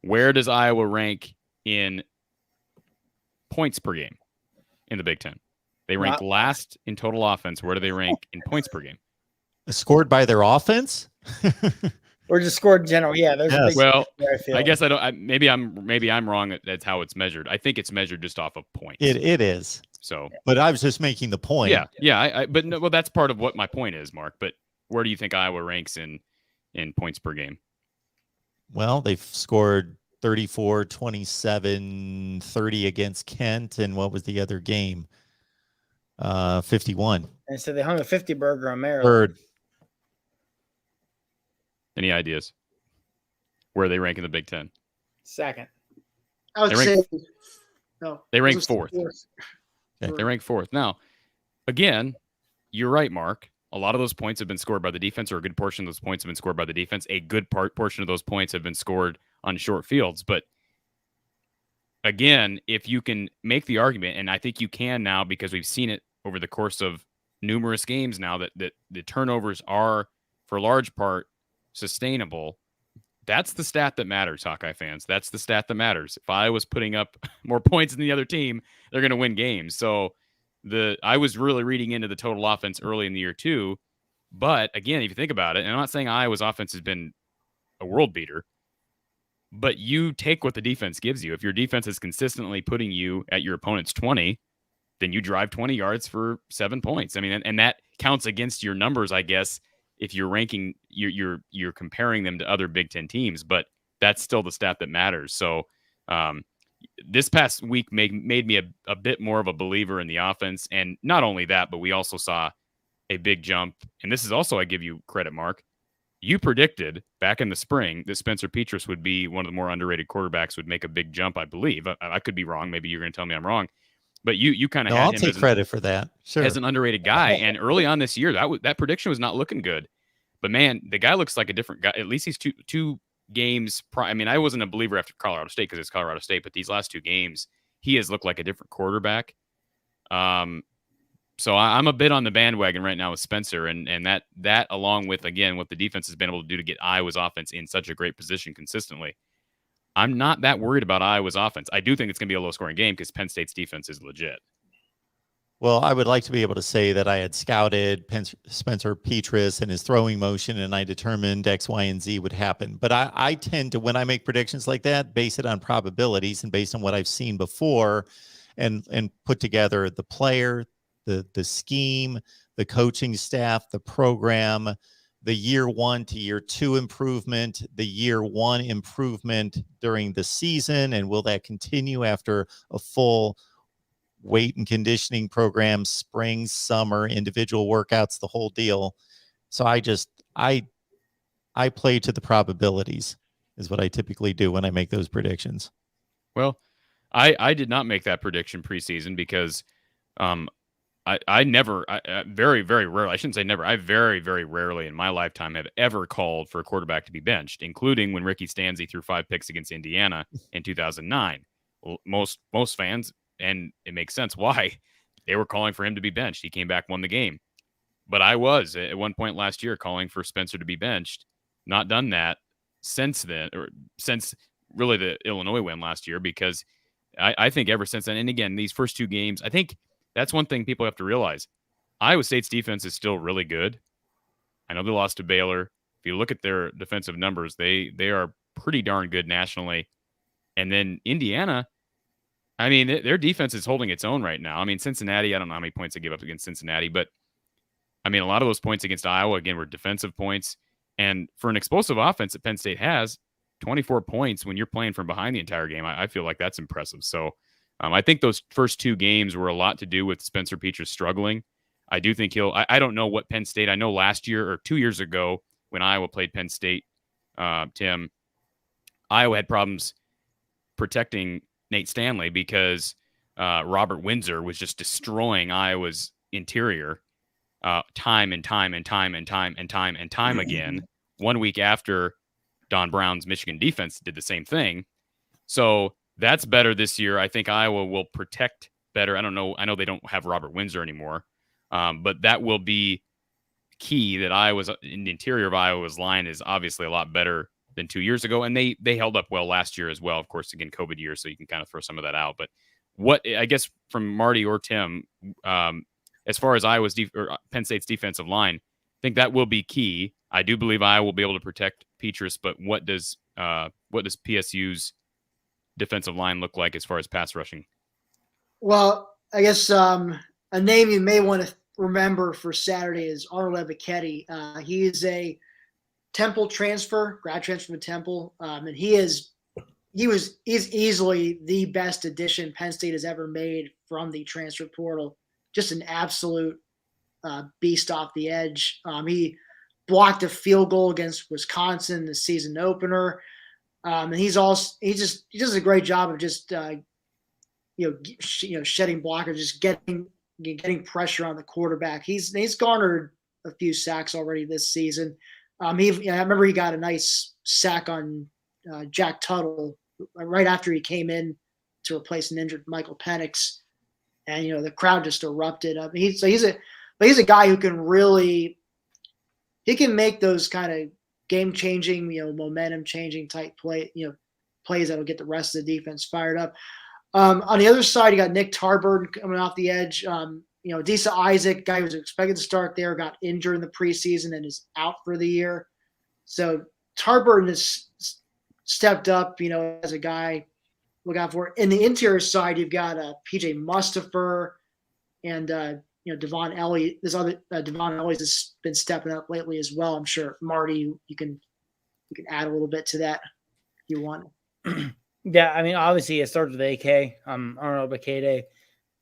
Where does Iowa rank in points per game in the Big Ten? They rank last in total offense. Where do they rank in points per game? Scored by their offense? Or just scored in general. Yeah. Well, I guess I don't. Maybe I'm wrong. That's how it's measured. I think it's measured just off of points. It is. So, but I was just making the point. Yeah. But no, well, that's part of what my point is, Mark. But where do you think Iowa ranks in points per game? Well, they've scored 34, 27, 30 against Kent, and what was the other game? 51. And so they hung a 50 burger on Maryland. Third. Any ideas where they rank in the Big Ten? Second. I would say no. They rank 4th. Okay. They rank 4th. Now, again, you're right, Mark. A lot of those points have been scored by the defense, or a good portion of those points have been scored by the defense. A good portion of those points have been scored on short fields. But again, if you can make the argument, and I think you can now because we've seen it over the course of numerous games now, that the turnovers are, for a large part, sustainable, that's the stat that matters, Hawkeye fans. That's the stat that matters. If Iowa's putting up more points than the other team, they're going to win games. So I was really reading into the total offense early in the year too. But again, if you think about it, and I'm not saying Iowa's offense has been a world beater, but you take what the defense gives you. If your defense is consistently putting you at your opponent's 20, then you drive 20 yards for 7 points. I mean, and that counts against your numbers, I guess, if you're ranking, you're comparing them to other Big Ten teams, but that's still the stat that matters. So this past week made me a bit more of a believer in the offense. And not only that, but we also saw a big jump. And this is also, I give you credit, Mark. You predicted back in the spring that Spencer Petras would be one of the more underrated quarterbacks, would make a big jump, I believe. I could be wrong. Maybe you're going to tell me I'm wrong. But you kind of No, had I'll him take credit for that. Sure. as an underrated guy. And early on this year, that prediction was not looking good. But man, the guy looks like a different guy. At least he's two games. I mean, I wasn't a believer after Colorado State because it's Colorado State, but these last 2 games, he has looked like a different quarterback. So I'm a bit on the bandwagon right now with Spencer, and that along with, again, what the defense has been able to do to get Iowa's offense in such a great position consistently. I'm not that worried about Iowa's offense. I do think it's going to be a low-scoring game because Penn State's defense is legit. Well, I would like to be able to say that I had scouted Spencer Petras and his throwing motion, and I determined X, Y, and Z would happen. But I tend to, when I make predictions like that, base it on probabilities and based on what I've seen before, and put together the player, the scheme, the coaching staff, the program, the year 1 to year 2 improvement, the year 1 improvement during the season, and will that continue after a full weight and conditioning program, spring, summer, individual workouts, the whole deal. So I play to the probabilities is what I typically do when I make those predictions. Well, I did not make that prediction preseason because I very, very rarely, I shouldn't say never, I very, very rarely in my lifetime have ever called for a quarterback to be benched, including when Ricky Stanzi threw 5 picks against Indiana in 2009. Most fans, and it makes sense why, they were calling for him to be benched. He came back, won the game. But I was at one point last year calling for Spencer to be benched. Not done that since then, or since really the Illinois win last year, because I think ever since then, and again, these first 2 games, I think that's one thing people have to realize. Iowa State's defense is still really good. I know they lost to Baylor. If you look at their defensive numbers, they are pretty darn good nationally. And then Indiana, I mean, their defense is holding its own right now. I mean, Cincinnati, I don't know how many points they gave up against Cincinnati, but I mean, a lot of those points against Iowa, again, were defensive points. And for an explosive offense that Penn State has, 24 points when you're playing from behind the entire game, I feel like that's impressive. So I think those first 2 games were a lot to do with Spencer Petras struggling. I do think I don't know what Penn State, I know last year or 2 years ago when Iowa played Penn State, Tim, Iowa had problems protecting Nate Stanley because Robert Windsor was just destroying Iowa's interior time and time again. 1 week after Don Brown's Michigan defense did the same thing. So that's better this year. I think Iowa will protect better. I don't know. I know they don't have Robert Windsor anymore, but that will be key. That Iowa's in the interior of Iowa's line is obviously a lot better than 2 years ago, and they held up well last year as well. Of course, again, COVID year, so you can kind of throw some of that out. But what I guess from Marty or Tim, as far as or Penn State's defensive line, I think that will be key. I do believe Iowa will be able to protect Petras, but what does PSU's defensive line look like as far as pass rushing? Well, I guess a name you may want to remember for Saturday is Arnold Ebiketie. He is a Temple transfer, grad transfer from Temple, and he's easily the best addition Penn State has ever made from the transfer portal. Just an absolute beast off the edge. He blocked a field goal against Wisconsin, the season opener. And he does a great job of just shedding blockers, just getting pressure on the quarterback. He's garnered a few sacks already this season. I remember he got a nice sack on Jack Tuttle right after he came in to replace an injured Michael Penix, and the crowd just erupted. I mean, he's a guy who can make those kind of game changing, momentum changing type plays that will get the rest of the defense fired up. On the other side, you got Nick Tarbird coming off the edge. Adisa Isaac, guy who was expected to start there, got injured in the preseason and is out for the year. So Tarbird has stepped up, as a guy look out for. In the interior side, you've got PJ Mustipher and Devon Elliott. This other Devon Elliott has been stepping up lately as well. I'm sure Marty, you can add a little bit to that if you want. Yeah, I mean, obviously it starts with AK. Arnold Bakede.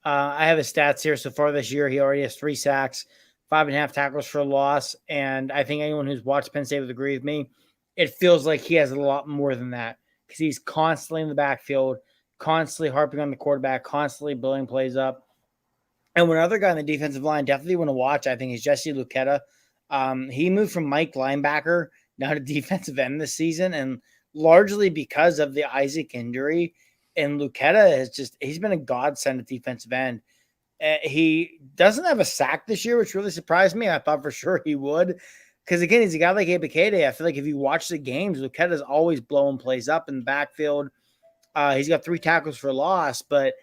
I have his stats here so far this year. He already has 3 sacks, 5.5 tackles for a loss, and I think anyone who's watched Penn State would agree with me. It feels like he has a lot more than that because he's constantly in the backfield, constantly harping on the quarterback, constantly building plays up. And one other guy on the defensive line definitely want to watch, I think, is Jesse Lucetta. He moved from Mike linebacker now to defensive end this season, and largely because of the Isaac injury. And Lucetta he's been a godsend at defensive end. He doesn't have a sack this year, which really surprised me. I thought for sure he would. Because again, he's a guy like Abakede. I feel like if you watch the games, Lucetta's always blowing plays up in the backfield. He's got 3 tackles for loss, but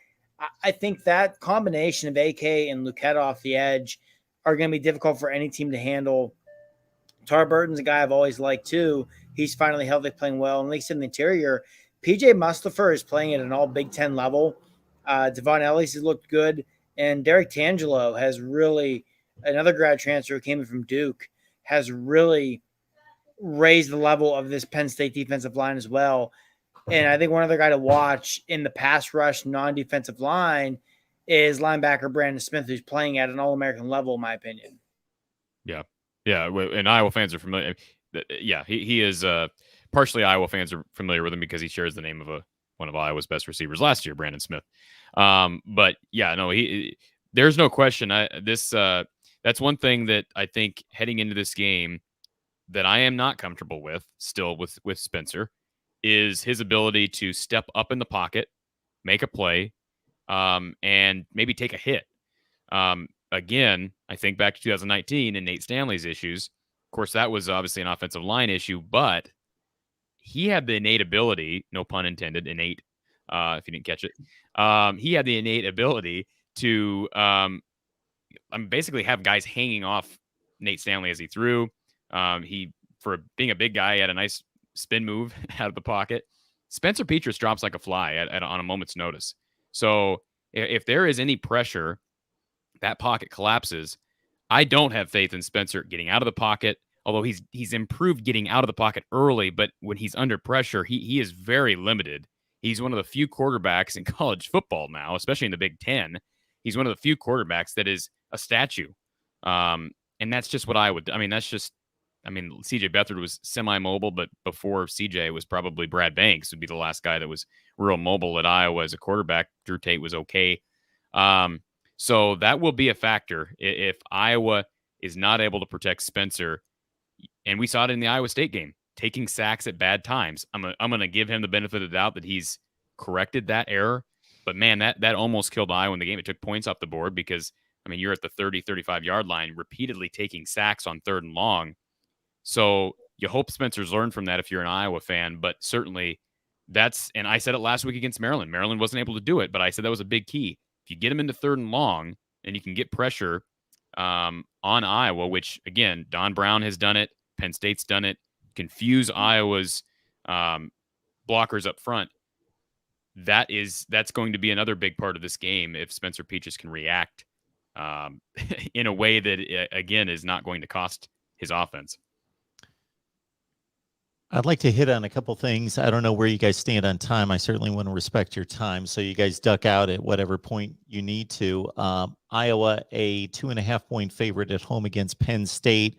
I think that combination of AK and Lucetta off the edge are going to be difficult for any team to handle. Tarburton's a guy I've always liked too. He's finally healthy, playing well. And at least in the interior, PJ Mustipher is playing at an all Big Ten level. Devon Ellis has looked good. And Derek Tangelo has really, another grad transfer who came in from Duke, has really raised the level of this Penn State defensive line as well. And I think one other guy to watch in the pass rush non-defensive line is linebacker Brandon Smith, who's playing at an All-American level, in my opinion. Yeah. Yeah. And Iowa fans are familiar. Yeah. He is partially Iowa fans are familiar with him because he shares the name of one of Iowa's best receivers last year, Brandon Smith. But yeah, no, there's no question. That's one thing that I think heading into this game that I am not comfortable with still with Spencer is his ability to step up in the pocket, make a play, and maybe take a hit. Again, I think back to 2019 and Nate Stanley's issues. Of course, that was obviously an offensive line issue, but he had the innate ability, no pun intended, innate, if you didn't catch it. He had the innate ability to basically have guys hanging off Nate Stanley as he threw. He, for being a big guy, had a nice spin move out of the pocket. Spencer Petras drops like a fly on a moment's notice. So if there is any pressure, that pocket collapses. I don't have faith in Spencer getting out of the pocket, although he's improved getting out of the pocket early, but when he's under pressure, he is very limited. He's one of the few quarterbacks in college football now, especially in the Big Ten. He's one of the few quarterbacks that is a statue. And that's just what I would, CJ Beathard was semi-mobile, but before CJ it was probably Brad Banks would be the last guy that was real mobile at Iowa as a quarterback. Drew Tate was okay. So that will be a factor if Iowa is not able to protect Spencer. And we saw it in the Iowa State game, taking sacks at bad times. I'm going to give him the benefit of the doubt that he's corrected that error. But man, that almost killed Iowa in the game. It took points off the board because, you're at the 30, 35-yard line, repeatedly taking sacks on 3rd and long. So you hope Spencer's learned from that if you're an Iowa fan, but certainly and I said it last week against Maryland. Maryland wasn't able to do it, but I said that was a big key. If you get him into 3rd and long and you can get pressure on Iowa, which again, Don Brown has done it, Penn State's done it, confuse Iowa's blockers up front. That's going to be another big part of this game if Spencer Petras can react in a way that, again, is not going to cost his offense. I'd like to hit on a couple things. I don't know where you guys stand on time. I certainly want to respect your time, so you guys duck out at whatever point you need to. Iowa, a 2.5-point favorite at home against Penn State.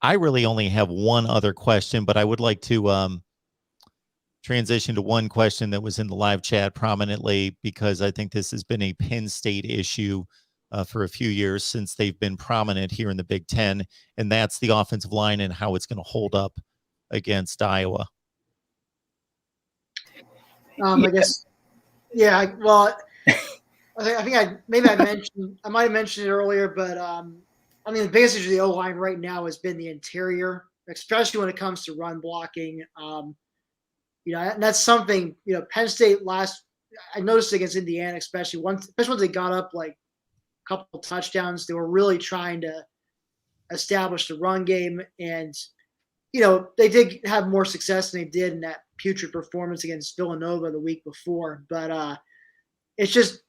I really only have one other question, but I would like to transition to one question that was in the live chat prominently, because I think this has been a Penn State issue for a few years since they've been prominent here in the Big Ten, and that's the offensive line and how it's going to hold up against Iowa. I guess, yeah. Well, I think I might have mentioned it earlier, but the biggest issue of the O-line right now has been the interior. especially when it comes to run blocking. And that's something, Penn State I noticed against Indiana, especially once they got up like a couple touchdowns, they were really trying to establish the run game. And, they did have more success than they did in that putrid performance against Villanova the week before. But it's just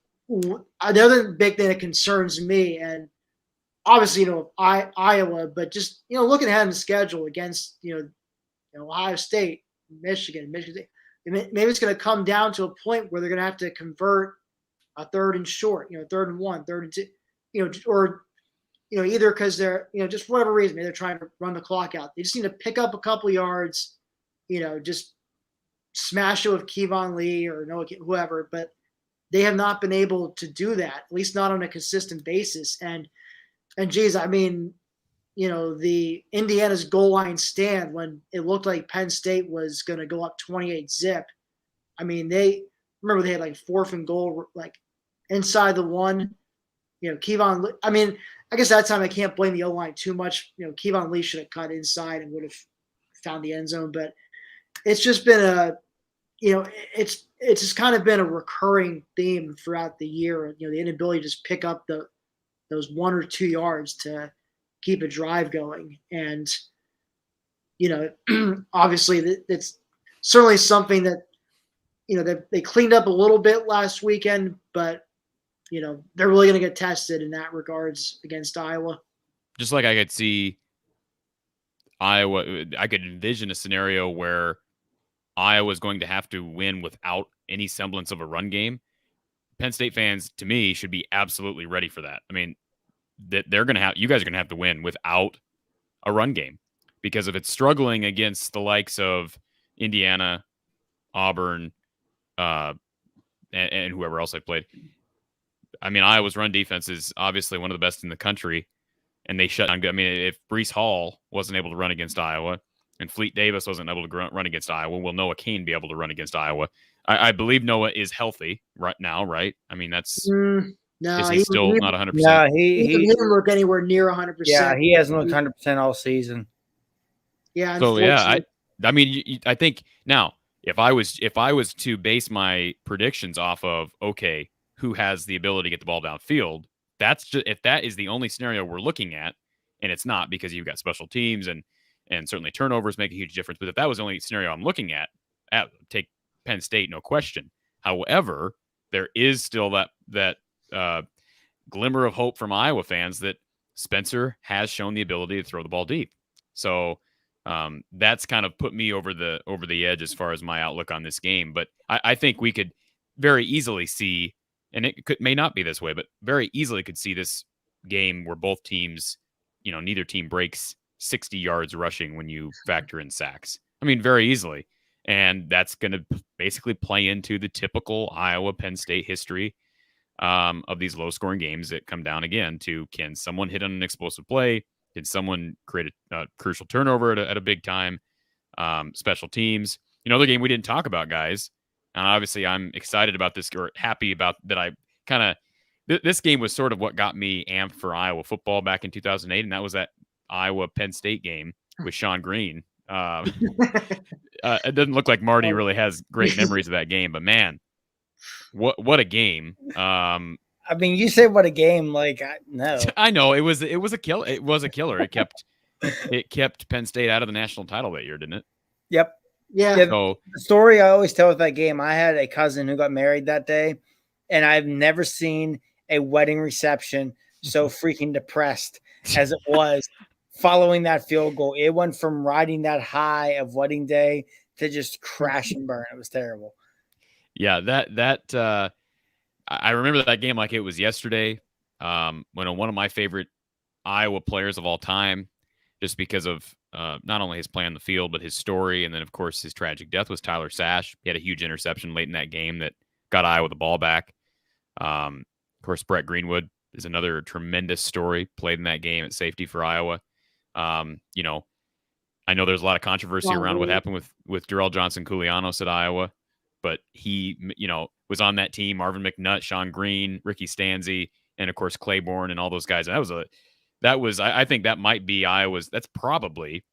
another big thing that concerns me. And obviously, Iowa, but just, looking ahead in the schedule against, Ohio State, Michigan State, maybe it's going to come down to a point where they're going to have to convert a 3rd and short, 3rd and 1, 3rd and 2, or, either because they're, just for whatever reason, maybe they're trying to run the clock out. They just need to pick up a couple yards, just smash it with Kevon Lee or whoever, but they have not been able to do that, at least not on a consistent basis. And geez, I mean, the Indiana's goal line stand when it looked like Penn State was going to go up 28-zip. I mean, they had like 4th and goal, like inside the 1. Kevon Lee, I mean, I guess that time I can't blame the O-line too much. Kevon Lee should have cut inside and would have found the end zone. But it's just been it's just kind of been a recurring theme throughout the year. The inability to just pick up those 1 or 2 yards to keep a drive going. And, obviously it's certainly something that, that they cleaned up a little bit last weekend, but, they're really going to get tested in that regards against Iowa. Just like I could see Iowa, I could envision a scenario where Iowa is going to have to win without any semblance of a run game. Penn State fans, to me, should be absolutely ready for that. I mean, that you guys are going to have to win without a run game, because if it's struggling against the likes of Indiana, Auburn, and whoever else I played, I mean, Iowa's run defense is obviously one of the best in the country, and they shut down. I mean, if Breece Hall wasn't able to run against Iowa and Fleet Davis wasn't able to run against Iowa, will Noah Cain be able to run against Iowa? I believe Noah is healthy right now, right? I mean, that's no, is he still not 100%? Yeah, he didn't look anywhere near 100%. Yeah, he hasn't looked 100% all season. Yeah. So yeah, I mean, I think now if I was to base my predictions off of who has the ability to get the ball downfield, that's just, if that is the only scenario we're looking at, and it's not, because you've got special teams and certainly turnovers make a huge difference. But if that was the only scenario I'm looking at take Penn State, no question. However, there is still that glimmer of hope from Iowa fans that Spencer has shown the ability to throw the ball deep. So that's kind of put me over the edge as far as my outlook on this game. But I think we could very easily see, and may not be this way, but very easily could see this game where both teams, neither team breaks 60 yards rushing when you factor in sacks. I mean, very easily. And that's going to basically play into the typical Iowa Penn State history of these low scoring games that come down again to, can someone hit on an explosive play? Did someone create a crucial turnover at a big time? Special teams. Another game we didn't talk about, guys. And obviously I'm excited about this, or happy about that. I kind of, this game was sort of what got me amped for Iowa football back in 2008. And that was that Iowa Penn State game with Sean Green. It doesn't look like Marty really has great memories of that game, but man, what a game. I mean, you say what a game, like, no. I know it was a killer. It was a killer. It kept Penn State out of the national title that year, didn't it? Yep. Yeah. So the story I always tell with that game, I had a cousin who got married that day, and I've never seen a wedding reception so freaking depressed as it was following that field goal. It went from riding that high of wedding day to just crash and burn. It was terrible. Yeah, that I remember that game like it was yesterday. When one of my favorite Iowa players of all time, just because of not only his play on the field, but his story, and then of course his tragic death, was Tyler Sash. He had a huge interception late in that game that got Iowa the ball back. Of course, Brett Greenwood is another tremendous story, played in that game at safety for Iowa. I know there's a lot of controversy around what happened with Darrell Johnson-Coulianos at Iowa, but he, was on that team. Marvin McNutt, Sean Green, Ricky Stanzi, and of course Claiborne and all those guys. I think that might be Iowa's. That's probably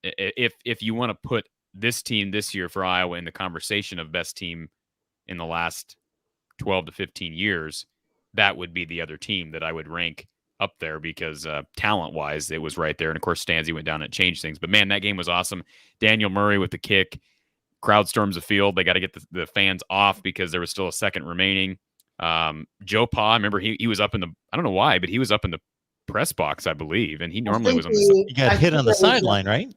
If you want to put this team this year for Iowa in the conversation of best team in the last 12 to 15 years, that would be the other team that I would rank up there because talent-wise, it was right there. And, of course, Stanzi went down and changed things. But, man, that game was awesome. Daniel Murray with the kick. Crowd storms the field. They got to get the fans off because there was still a second remaining. Joe Pa, I remember he was up in the – I don't know why, but he was up in the press box, I believe, and he normally was on the – He got hit on the sideline, right?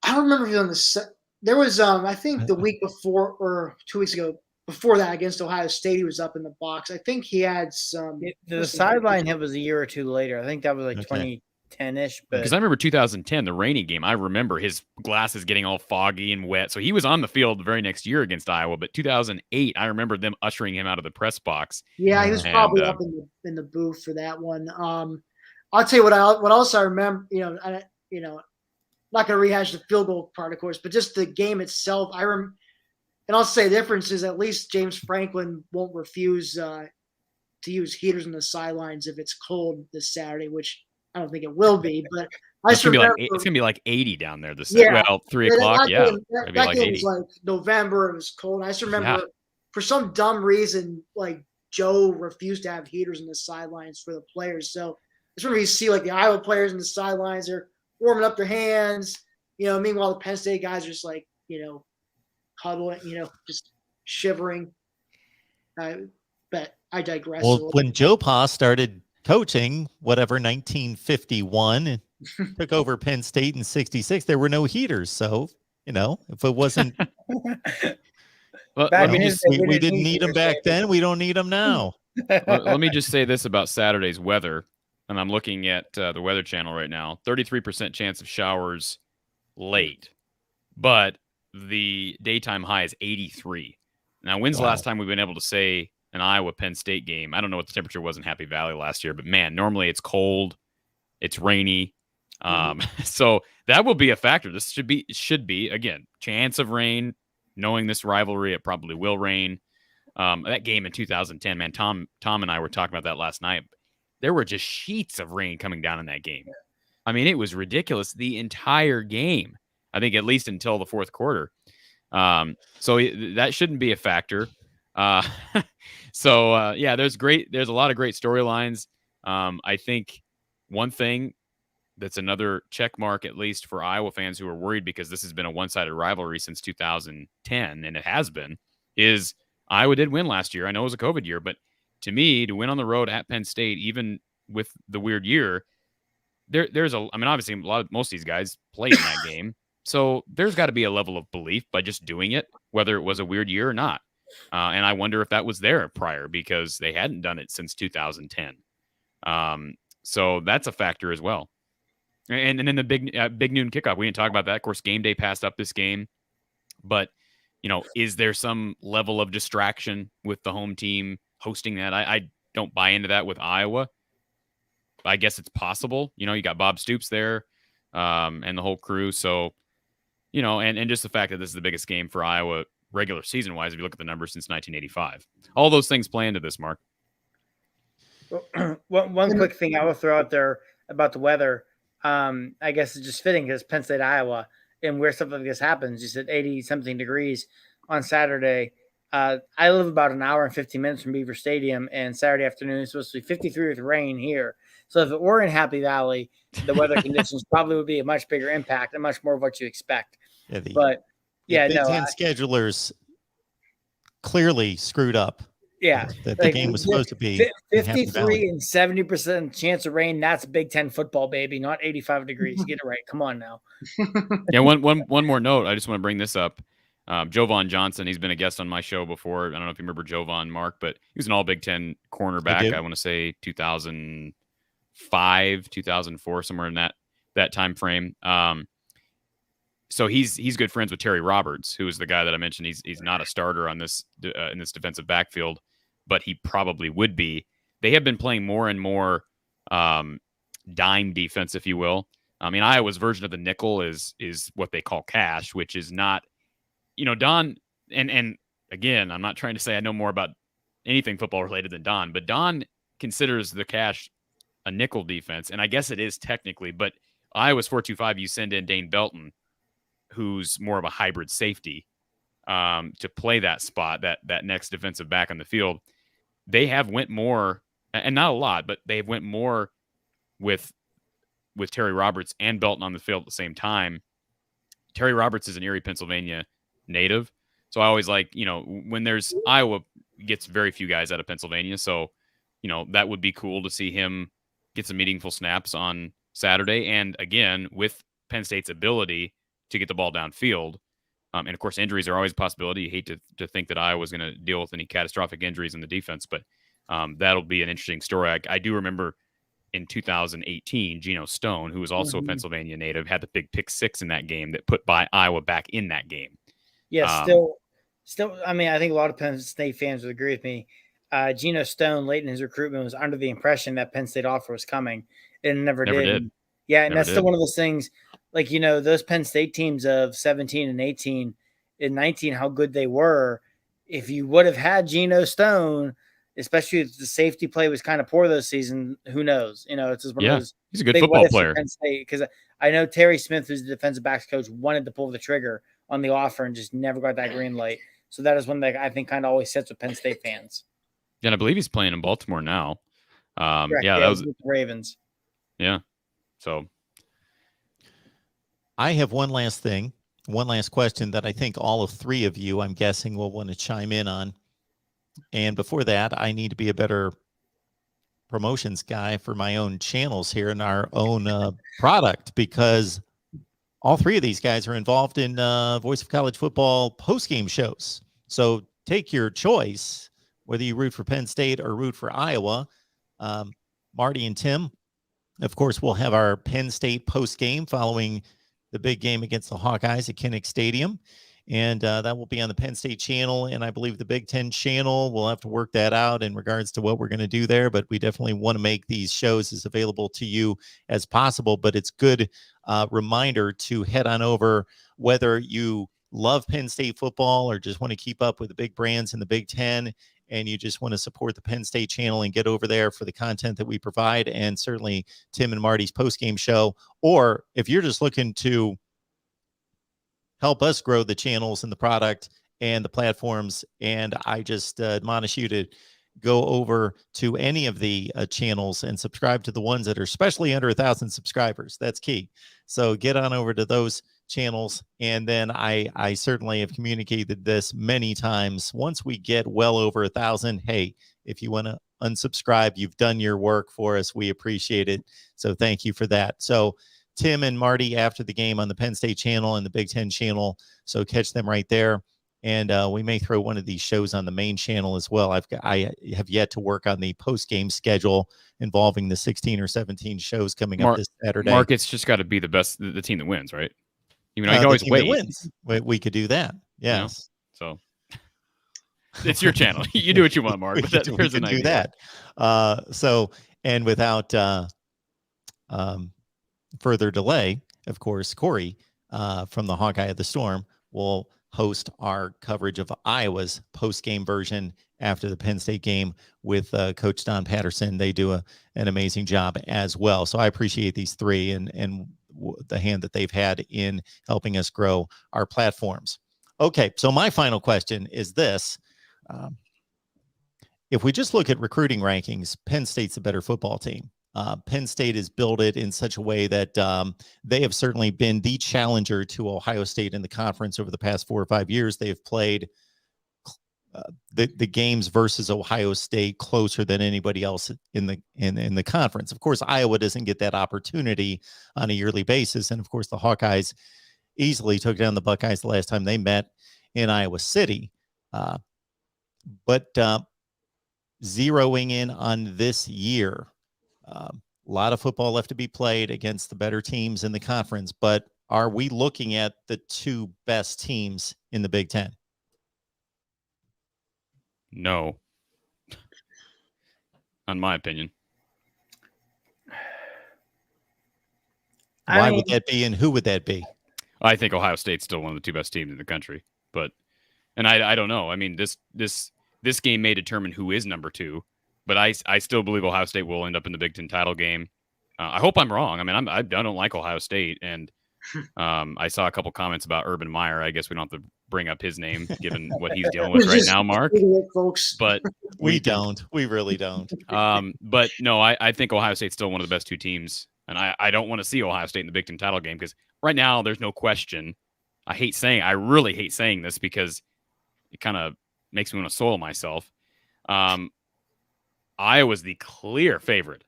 I don't remember if he was on the – there was, I think, the week before or 2 weeks ago, before that against Ohio State, he was up in the box. I think he had some – The sideline hit was a year or two later. I think that was like 2010-ish. Because I remember 2010, the rainy game. I remember his glasses getting all foggy and wet. So he was on the field the very next year against Iowa. But 2008, I remember them ushering him out of the press box. Yeah, he was probably up in the booth for that one. I'll tell you what else I remember. Not going to rehash the field goal part, of course, but just the game itself. And I'll say the difference is at least James Franklin won't refuse to use heaters on the sidelines if it's cold this Saturday, which I don't think it will be. But it's gonna be like 80 down there. Well, 3 o'clock. That like game 80. was like November. It was cold. I just remember for some dumb reason, like Joe refused to have heaters on the sidelines for the players. So I just remember you see like the Iowa players in the sidelines, they're warming up their hands. Meanwhile the Penn State guys are just like huddling, just shivering. But I digress. Well, when Joe Pa started coaching, 1951, took over Penn State in 66, there were no heaters. So, if it wasn't, we didn't need them back then. We don't need them now. Let me just say this about Saturday's weather. And I'm looking at the Weather Channel right now. 33% chance of showers late, but the daytime high is 83. Now, when's the last time we've been able to say an Iowa-Penn State game? I don't know what the temperature was in Happy Valley last year, but, man, normally it's cold, it's rainy. So that will be a factor. This should be, again, chance of rain. Knowing this rivalry, it probably will rain. That game in 2010, man, Tom and I were talking about that last night. There were just sheets of rain coming down in that game. I mean, it was ridiculous the entire game. I think at least until the fourth quarter. So that shouldn't be a factor. There's a lot of great storylines. I think one thing that's another check mark, at least for Iowa fans who are worried because this has been a one-sided rivalry since 2010, and it has been, is Iowa did win last year. I know it was a COVID year, but to me, to win on the road at Penn State, even with the weird year, obviously most of these guys played in that game. So there's got to be a level of belief by just doing it, whether it was a weird year or not. And I wonder if that was there prior because they hadn't done it since 2010. So that's a factor as well. And then the big noon kickoff, we didn't talk about that. Of course, game day passed up this game, but is there some level of distraction with the home team hosting that? I don't buy into that with Iowa. I guess it's possible. You got Bob Stoops there and the whole crew. So, and just the fact that this is the biggest game for Iowa regular season wise, if you look at the numbers since 1985, all those things play into this, Mark. One quick thing I will throw out there about the weather. I guess it's just fitting because Penn State, Iowa, and where stuff like this happens. You said 80 something degrees on Saturday. I live about an hour and 15 minutes from Beaver Stadium, and Saturday afternoon is supposed to be 53 with rain here. So if it were in Happy Valley, the weather conditions probably would be a much bigger impact and much more of what you expect. Yeah, the Big Ten schedulers clearly screwed up. Yeah, the game was supposed to be 53 and 70% chance of rain. That's Big Ten football, baby, not 85 degrees. Get it right. Come on now. Yeah, one more note. I just want to bring this up. Jovan Johnson, he's been a guest on my show before. I don't know if you remember Jovan, Mark, but he was an all Big Ten cornerback. I want to say 2005, 2004, somewhere in that time frame. So he's good friends with Terry Roberts, who is the guy that I mentioned. He's not a starter on this in this defensive backfield, but he probably would be. They have been playing more and more dime defense, if you will. I mean, Iowa's version of the nickel is what they call cash, which is not, Don. And again, I'm not trying to say I know more about anything football related than Don, but Don considers the cash a nickel defense, and I guess it is technically, but Iowa's 4-2-5, you send in Dane Belton, who's more of a hybrid safety, to play that spot, that next defensive back on the field. They have went more, and not a lot, but they have went more with Terry Roberts and Belton on the field at the same time. Terry Roberts is an Erie, Pennsylvania native. So I always like, when there's Iowa gets very few guys out of Pennsylvania. So, that would be cool to see him get some meaningful snaps on Saturday. And again, with Penn State's ability to get the ball downfield. And of course, injuries are always a possibility. You hate to think that Iowa's going to deal with any catastrophic injuries in the defense, but that'll be an interesting story. I do remember in 2018, Geno Stone, who was also a Pennsylvania native, had the big pick six in that game that put Iowa back in that game. Yeah, still, I mean, I think a lot of Penn State fans would agree with me. Geno Stone, late in his recruitment, was under the impression that Penn State offer was coming, and never did. Yeah, and that's still one of those things. Like, those Penn State teams of 17 and 18 and 19, how good they were. If you would have had Geno Stone, especially if the safety play was kind of poor this season, who knows? It's just one of those. He's a good football player. Penn State, because I know Terry Smith, who's the defensive backs coach, wanted to pull the trigger on the offer and just never got that green light. So that is one that I think kind of always sits with Penn State fans. Yeah, and I believe he's playing in Baltimore now. Correct, that was with the Ravens. Yeah. So I have one last question that I think all of three of you, I'm guessing, will want to chime in on. And before that, I need to be a better promotions guy for my own channels here and our own product, because all three of these guys are involved in Voice of College Football post-game shows. So take your choice, whether you root for Penn State or root for Iowa. Marty and Tim, of course, we'll have our Penn State post-game following the big game against the Hawkeyes at Kinnick Stadium. And that will be on the Penn State channel. And I believe the Big Ten channel, we'll have to work that out in regards to what we're going to do there. But we definitely want to make these shows as available to you as possible. But it's good reminder to head on over, whether you love Penn State football or just want to keep up with the big brands in the Big Ten, and you just want to support the Penn State channel and get over there for the content that we provide, and certainly Tim and Marty's post-game show. Or if you're just looking to help us grow the channels and the product and the platforms, and I just admonish you to go over to any of the channels and subscribe to the ones that are especially under 1,000 subscribers. That's key. So get on over to those channels. And then I certainly have communicated this many times. Once we get well over 1,000, hey, if you want to unsubscribe, you've done your work for us. We appreciate it. So thank you for that. So Tim and Marty after the game on the Penn State channel and the Big Ten channel. So catch them right there. And we may throw one of these shows on the main channel as well. I have yet to work on the post-game schedule involving the 16 or 17 shows coming up this Saturday. Mark, it's just got to be the team that wins, right? You can always wait. Wins. We could do that. Yes. So it's your channel. You do what you want, Mark. we could do that. So, and without further delay, of course, Corey from the Hawkeye of the Storm will host our coverage of Iowa's post-game version after the Penn State game with Coach Don Patterson. They do an amazing job as well. So I appreciate these three and the hand that they've had in helping us grow our platforms. Okay, so my final question is this. If we just look at recruiting rankings, Penn State's a better football team. Penn State has built it in such a way that they have certainly been the challenger to Ohio State in the conference over the past 4 or 5 years. They have played the games versus Ohio State closer than anybody else in the conference. Of course, Iowa doesn't get that opportunity on a yearly basis, and of course, the Hawkeyes easily took down the Buckeyes the last time they met in Iowa City. But zeroing in on this year. A lot of football left to be played against the better teams in the conference, but are we looking at the two best teams in the Big Ten? No. In my opinion. Why would that be, and who would that be? I think Ohio State's still one of the two best teams in the country, and I don't know. I mean, this game may determine who is number two. But I still believe Ohio State will end up in the Big Ten title game. I hope I'm wrong. I mean, I don't like Ohio State, and I saw a couple comments about Urban Meyer. I guess we don't have to bring up his name given what he's dealing with right now, Mark. Folks. But we don't. We really don't. But no, I think Ohio State's still one of the best two teams, and I don't want to see Ohio State in the Big Ten title game because right now there's no question. I really hate saying this because it kind of makes me want to soil myself. Iowa's the clear favorite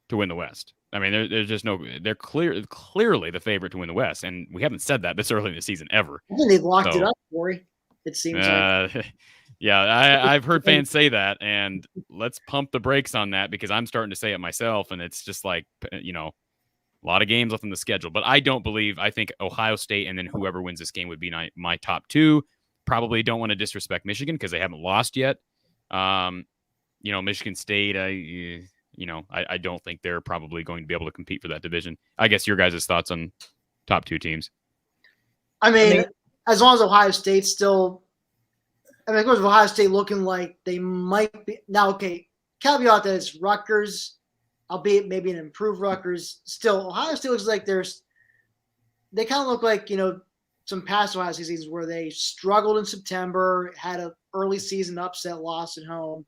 to win the West. I mean, there's just no. They're clearly the favorite to win the West, and we haven't said that this early in the season ever. I think they've locked it up, Corey. It seems like. Yeah, I've heard fans say that, and let's pump the brakes on that because I'm starting to say it myself, and it's just like, you know, a lot of games left in the schedule. But I don't believe. I think Ohio State and then whoever wins this game would be my top two. Probably don't want to disrespect Michigan because they haven't lost yet. You know, Michigan State. I don't think they're probably going to be able to compete for that division. I guess your guys' thoughts on top two teams. I mean, as long as Ohio State's still, I mean, of course, Ohio State looking like they might be now. Okay, caveat that it's Rutgers, albeit maybe an improved Rutgers. Still, Ohio State looks like they kind of look like, you know, some past Ohio State seasons where they struggled in September, had an early season upset loss at home.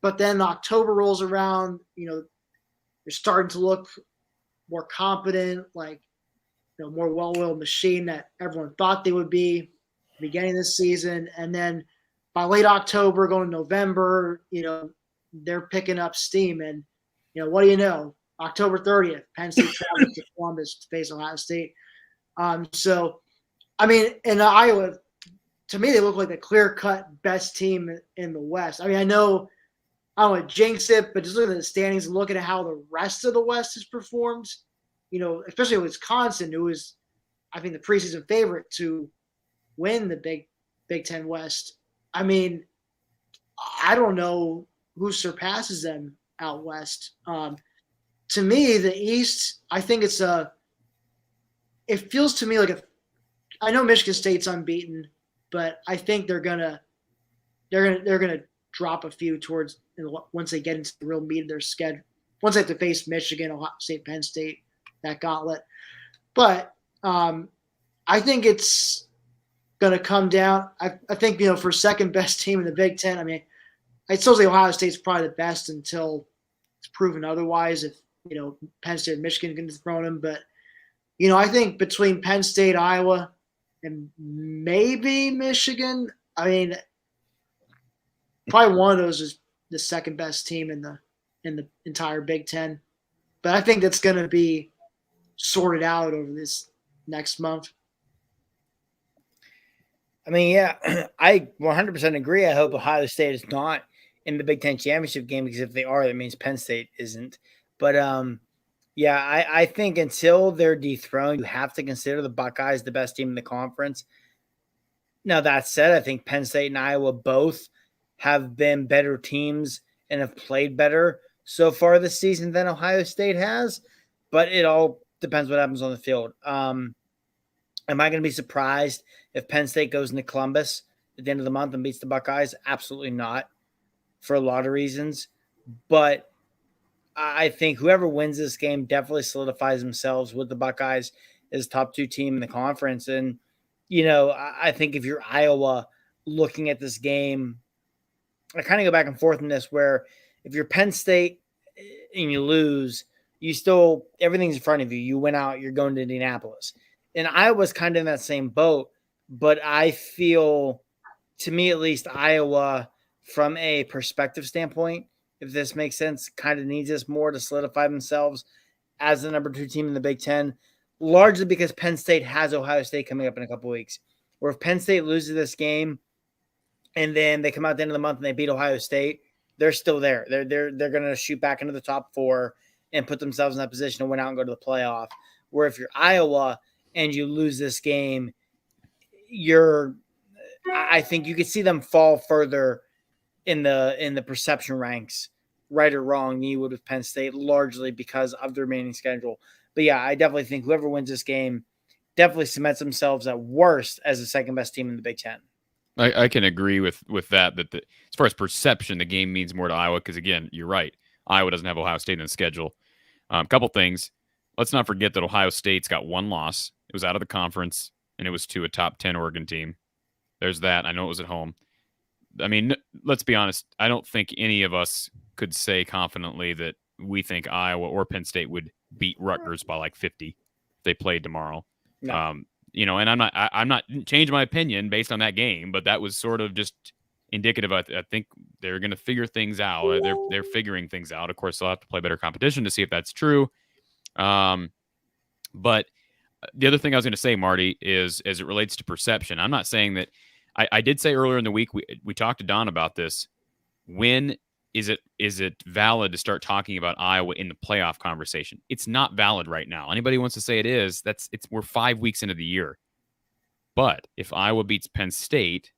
But then October rolls around, you know, they're starting to look more competent, like, you know, more well-oiled machine that everyone thought they would be beginning of this season. And then by late October, going to November, you know, they're picking up steam. And, you know, what do you know? October 30th, Penn State travels to Columbus to face Ohio State. So, I mean, in Iowa, to me, they look like the clear-cut best team in the West. I mean, I don't want to jinx it, but just looking at the standings and looking at how the rest of the West has performed, you know, especially Wisconsin, who is, I think, the preseason favorite to win the Big Ten West. I mean, I don't know who surpasses them out West. To me, the East, I think it feels to me like I know Michigan State's unbeaten, but I think they're gonna drop a few towards, you know, once they get into the real meat of their schedule. Once they have to face Michigan, Ohio State, Penn State, that gauntlet. But I think it's going to come down. I think, you know, for second best team in the Big Ten, I mean, I'd still say Ohio State's probably the best until it's proven otherwise. If, you know, Penn State and Michigan can dethrone them. But, you know, I think between Penn State, Iowa, and maybe Michigan, I mean, probably one of those is the second best team in the entire Big Ten. But I think that's going to be sorted out over this next month. I mean, yeah, I 100% agree. I hope Ohio State is not in the Big Ten championship game, because if they are, that means Penn State isn't. But yeah, I think until they're dethroned, you have to consider the Buckeyes the best team in the conference. Now, that said, I think Penn State and Iowa both have been better teams and have played better so far this season than Ohio State has, but it all depends what happens on the field. Am I going to be surprised if Penn State goes into Columbus at the end of the month and beats the Buckeyes? Absolutely not, for a lot of reasons. But I think whoever wins this game definitely solidifies themselves with the Buckeyes as top two team in the conference. And, you know, I think if you're Iowa looking at this game, I kind of go back and forth in this, where if you're Penn State and you lose, you still, everything's in front of you. You went out, you're going to Indianapolis. And Iowa's kind of in that same boat, but I feel, to me at least, Iowa, from a perspective standpoint, if this makes sense, kind of needs this more to solidify themselves as the number two team in the Big Ten, largely because Penn State has Ohio State coming up in a couple weeks. Where if Penn State loses this game and then they come out at the end of the month and they beat Ohio State, they're still there. They're going to shoot back into the top four and put themselves in that position to win out and go to the playoff. Where if you're Iowa and you lose this game, I think you could see them fall further in the perception ranks, right or wrong, than you would with Penn State, largely because of the remaining schedule. But yeah, I definitely think whoever wins this game definitely cements themselves at worst as the second best team in the Big Ten. I can agree with that. As far as perception, the game means more to Iowa because, again, you're right. Iowa doesn't have Ohio State in the schedule. A couple things. Let's not forget that Ohio State's got one loss. It was out of the conference, and it was to a top 10 Oregon team. There's that. I know it was at home. I mean, let's be honest. I don't think any of us could say confidently that we think Iowa or Penn State would beat Rutgers by like 50 if they played tomorrow. No. You know, and I'm not changing my opinion based on that game, but that was sort of just indicative. I think they're going to figure things out. They're figuring things out. Of course, they'll have to play better competition to see if that's true. But the other thing I was going to say, Marty, is as it relates to perception, I'm not saying that. I did say earlier in the week, we talked to Don about this. When is it valid to start talking about Iowa in the playoff conversation? It's not valid right now. Anybody wants to say it is, we're 5 weeks into the year. But if Iowa beats Penn State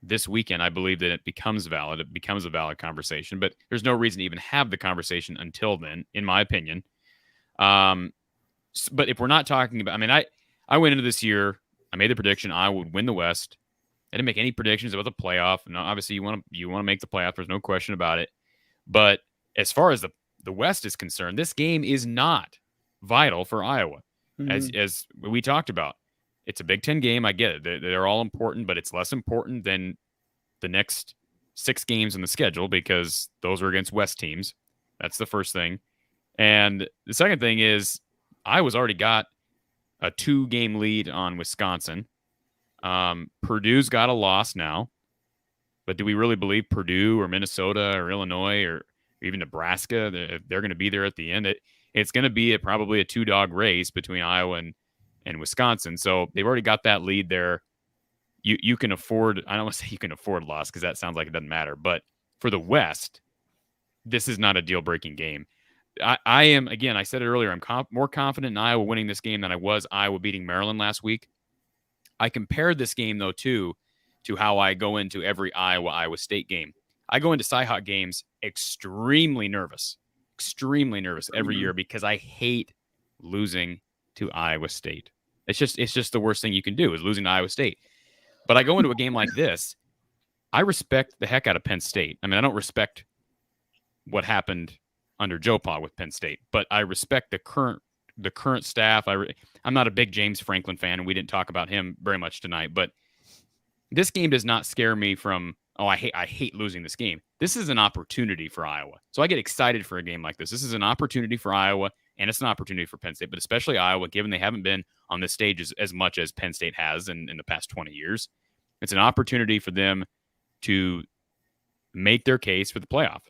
this weekend, I believe that it becomes valid. It becomes a valid conversation, but there's no reason to even have the conversation until then, in my opinion. But if we're not talking about, I mean, I went into this year, I made the prediction Iowa would win the West. I didn't make any predictions about the playoff. And obviously you want to make the playoff. There's no question about it. But as far as the West is concerned, this game is not vital for Iowa. As we talked about. It's a Big Ten game. I get it. They're all important, but it's less important than the next 6 games in the schedule because those are against West teams. That's the first thing. And the second thing is Iowa's already got a 2-game lead on Wisconsin. Purdue's got a loss now, but do we really believe Purdue or Minnesota or Illinois or even Nebraska, they're going to be there at the end? It's going to be probably a 2-dog race between Iowa and Wisconsin. So they've already got that lead there. You can afford, I don't want to say you can afford loss because that sounds like it doesn't matter, but for the West, this is not a deal-breaking game. I am, again, I said it earlier, I'm more confident in Iowa winning this game than I was Iowa beating Maryland last week. I compared this game, though, to how I go into every Iowa State game. I go into Cyhawk games extremely nervous every year because I hate losing to Iowa State. It's just the worst thing you can do is losing to Iowa State. But I go into a game like this, I respect the heck out of Penn State. I mean, I don't respect what happened under Joe Pa with Penn State, but I respect the current staff. I'm not a big James Franklin fan, and we didn't talk about him very much tonight, but this game does not scare me from, I hate losing this game. This is an opportunity for Iowa. So I get excited for a game like this. This is an opportunity for Iowa, and it's an opportunity for Penn State, but especially Iowa, given they haven't been on this stage as much as Penn State has in the past 20 years. It's an opportunity for them to make their case for the playoff.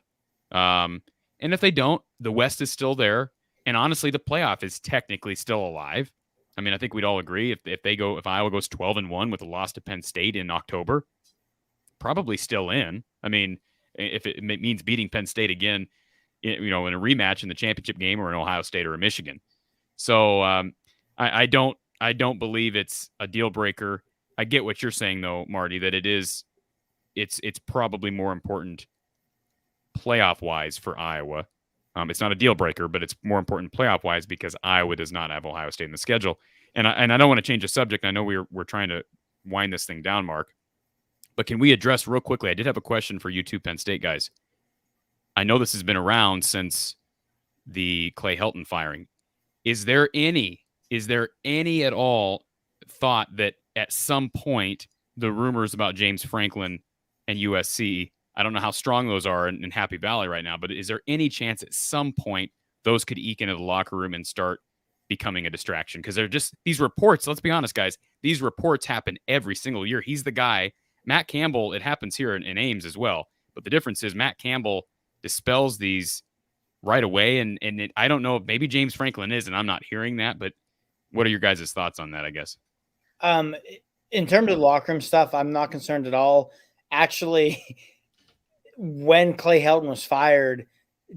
And if they don't, the West is still there. And honestly, the playoff is technically still alive. I mean, I think we'd all agree if Iowa goes 12-1 with a loss to Penn State in October, probably still in. I mean, if it means beating Penn State again, in a rematch in the championship game or in Ohio State or in Michigan. So I don't believe it's a deal breaker. I get what you're saying though, Marty, that it's probably more important playoff wise for Iowa. It's not a deal breaker, but it's more important playoff wise because Iowa does not have Ohio State in the schedule. And I don't want to change the subject. I know we're trying to wind this thing down, Mark, but can we address real quickly? I did have a question for you two Penn State guys. I know this has been around since the Clay Helton firing. Is there any at all thought that at some point the rumors about James Franklin and USC, I don't know how strong those are in Happy Valley right now, but is there any chance at some point those could eke into the locker room and start becoming a distraction? Because they're just these reports. Let's be honest, guys. These reports happen every single year. He's the guy. Matt Campbell, it happens here in Ames as well. But the difference is Matt Campbell dispels these right away. And I don't know, maybe James Franklin is, and I'm not hearing that. But what are your guys' thoughts on that, I guess? In terms of locker room stuff, I'm not concerned at all. Actually, when Clay Helton was fired,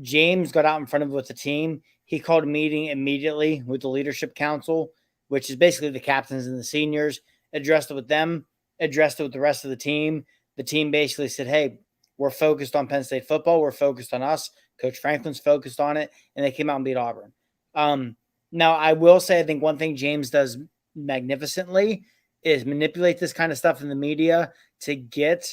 James got out in front of with the team. He called a meeting immediately with the leadership council, which is basically the captains and the seniors, addressed it with them, addressed it with the rest of the team. The team basically said, hey, we're focused on Penn State football. We're focused on us. Coach Franklin's focused on it. And they came out and beat Auburn. Now, I will say, I think one thing James does magnificently is manipulate this kind of stuff in the media to get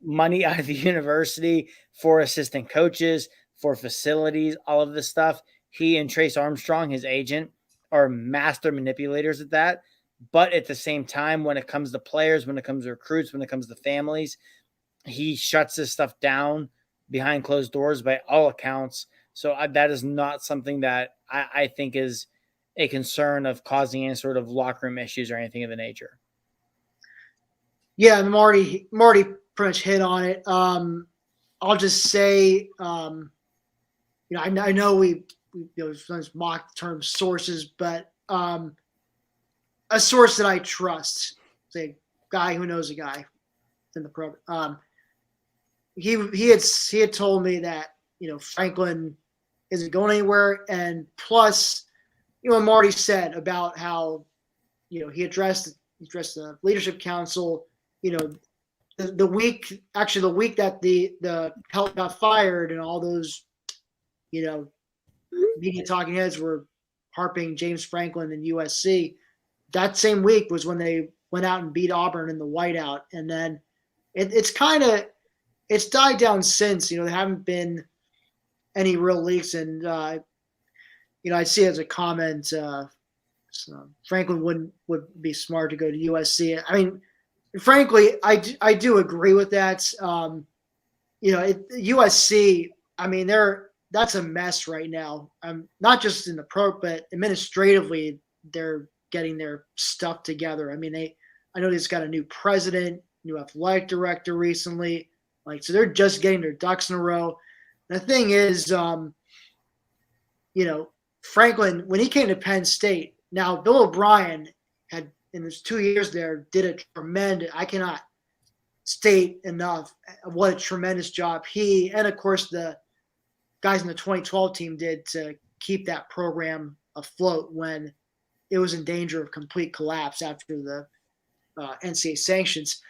money out of the university for assistant coaches, for facilities, all of this stuff. he and Trace Armstrong, his agent, are master manipulators at that. But at the same time, when it comes to players, when it comes to recruits, when it comes to families, he shuts this stuff down behind closed doors by all accounts. So that is not something that I think is a concern of causing any sort of locker room issues or anything of the nature. Yeah, Marty pretty much hit on it. I'll just say, I know we sometimes mock the term sources, but a source that I trust, say a guy who knows a guy in the program, he had told me that Franklin isn't going anywhere, and plus, Marty said about how he addressed the leadership council. The week that the help got fired and all those media talking heads were harping James Franklin and USC. That same week was when they went out and beat Auburn in the whiteout, and then it's died down since. There haven't been any real leaks, and I see as a comment, Franklin would be smart to go to USC. I mean, frankly, I do agree with that. USC, I mean, that's a mess right now. Not just in the pro, but administratively, they're getting their stuff together. I mean, I know they've got a new president, new athletic director recently. So they're just getting their ducks in a row. The thing is, Franklin, when he came to Penn State, now Bill O'Brien had in his 2 years there did a tremendous. I cannot state enough what a tremendous job he and of course the guys in the 2012 team did to keep that program afloat when it was in danger of complete collapse after the NCAA sanctions.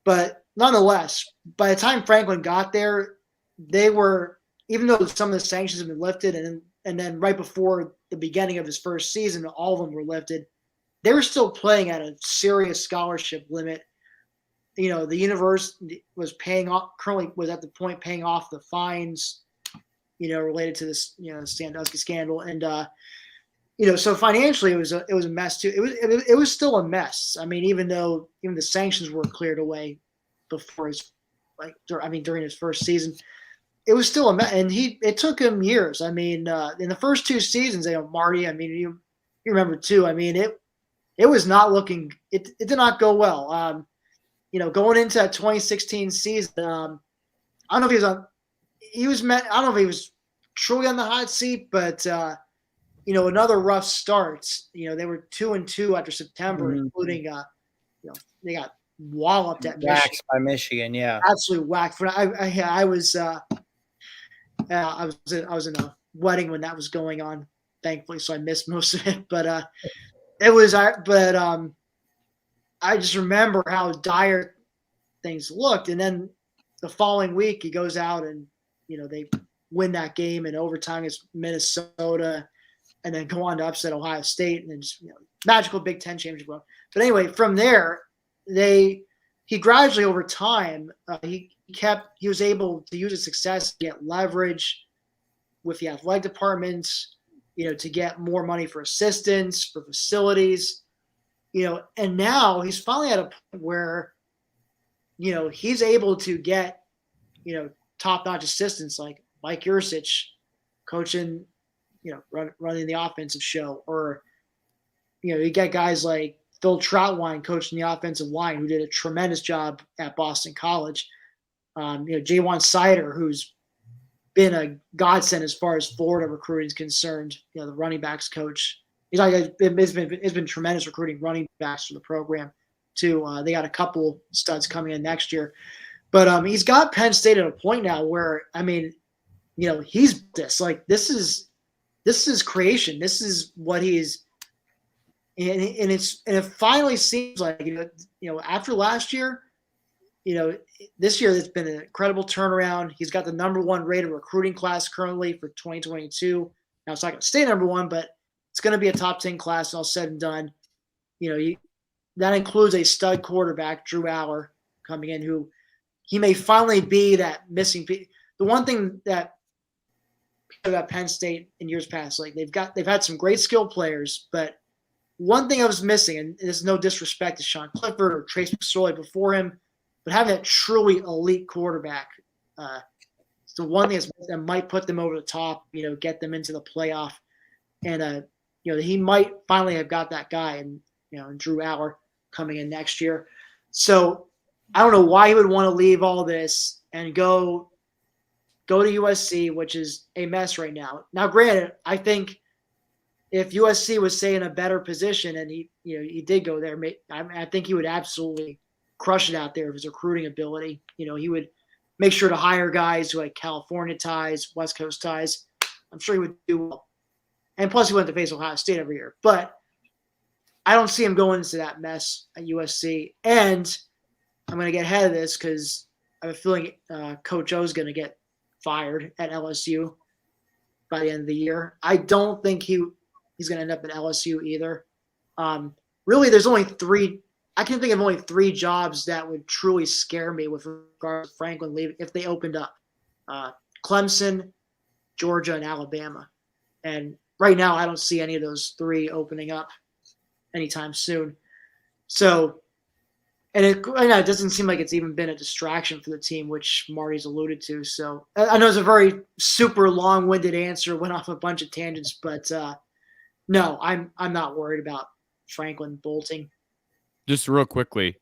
But nonetheless, by the time Franklin got there, they were, even though some of the sanctions have been lifted, and then right before the beginning of his first season, all of them were lifted, they were still playing at a serious scholarship limit. The university was currently was at the point paying off the fines, related to this, Sandusky scandal. And, so financially it was a mess too. It was still a mess. I mean, even the sanctions were cleared away before during his first season, it was still a mess. And it took him years. I mean, in the first two seasons, Marty, I mean, you remember too. I mean, it was not looking, it did not go well. Going into that 2016 season, I don't know if I don't know if he was truly on the hot seat, but another rough start. They were 2-2 after September, including they got walloped at Michigan. By Michigan, yeah, absolutely whacked. I was in a wedding when that was going on, thankfully, so I missed most of it. But it was, I just remember how dire things looked, and then the following week he goes out and they win that game in overtime against Minnesota, and then go on to upset Ohio State, and then just magical Big Ten championship. But anyway, from there he gradually over time he was able to use his success to get leverage with the athletic departments, to get more money for assistants, for facilities, and now he's finally at a point where he's able to get top-notch assistants like Mike Yursich coaching, running the offensive show, or you get guys like Phil Troutwine coaching the offensive line, who did a tremendous job at Boston College. Jaywan Sider, who's been a godsend as far as Florida recruiting is concerned. The running backs coach. It's been tremendous recruiting running backs for the program too. They got a couple studs coming in next year, but he's got Penn State at a point now where, I mean, he's this is creation. This is what he's. And it finally seems like after last year, this year it's been an incredible turnaround. He's got the number one rated recruiting class currently for 2022. Now it's not going to stay number one, but it's going to be a top 10 class all said and done. That includes a stud quarterback, Drew Aller, coming in, who he may finally be that missing piece. The one thing that about Penn State in years past. Like they've had some great skilled players, but one thing I was missing, and there's no disrespect to Sean Clifford or Trace McSorley before him, but having that truly elite quarterback, it's the one thing that might put them over the top, get them into the playoff. And, he might finally have got that guy and Drew Aller coming in next year. So I don't know why he would want to leave all this and go to USC, which is a mess right now. Now, granted, I think if USC was, say, in a better position and he did go there, I think he would absolutely crush it out there with his recruiting ability. He would make sure to hire guys who had California ties, West Coast ties. I'm sure he would do well. And plus, he went to face Ohio State every year. But I don't see him going into that mess at USC. And I'm going to get ahead of this because I have a feeling Coach O is going to get fired at LSU by the end of the year. I don't think he's going to end up at LSU either. Really, there's only three. I can think of only three jobs that would truly scare me with regards to Franklin leaving if they opened up. Clemson, Georgia, and Alabama. And right now, I don't see any of those three opening up anytime soon. So, and it doesn't seem like it's even been a distraction for the team, which Marty's alluded to. So I know it's a very super long-winded answer, went off a bunch of tangents, but no, I'm not worried about Franklin bolting. Just real quickly,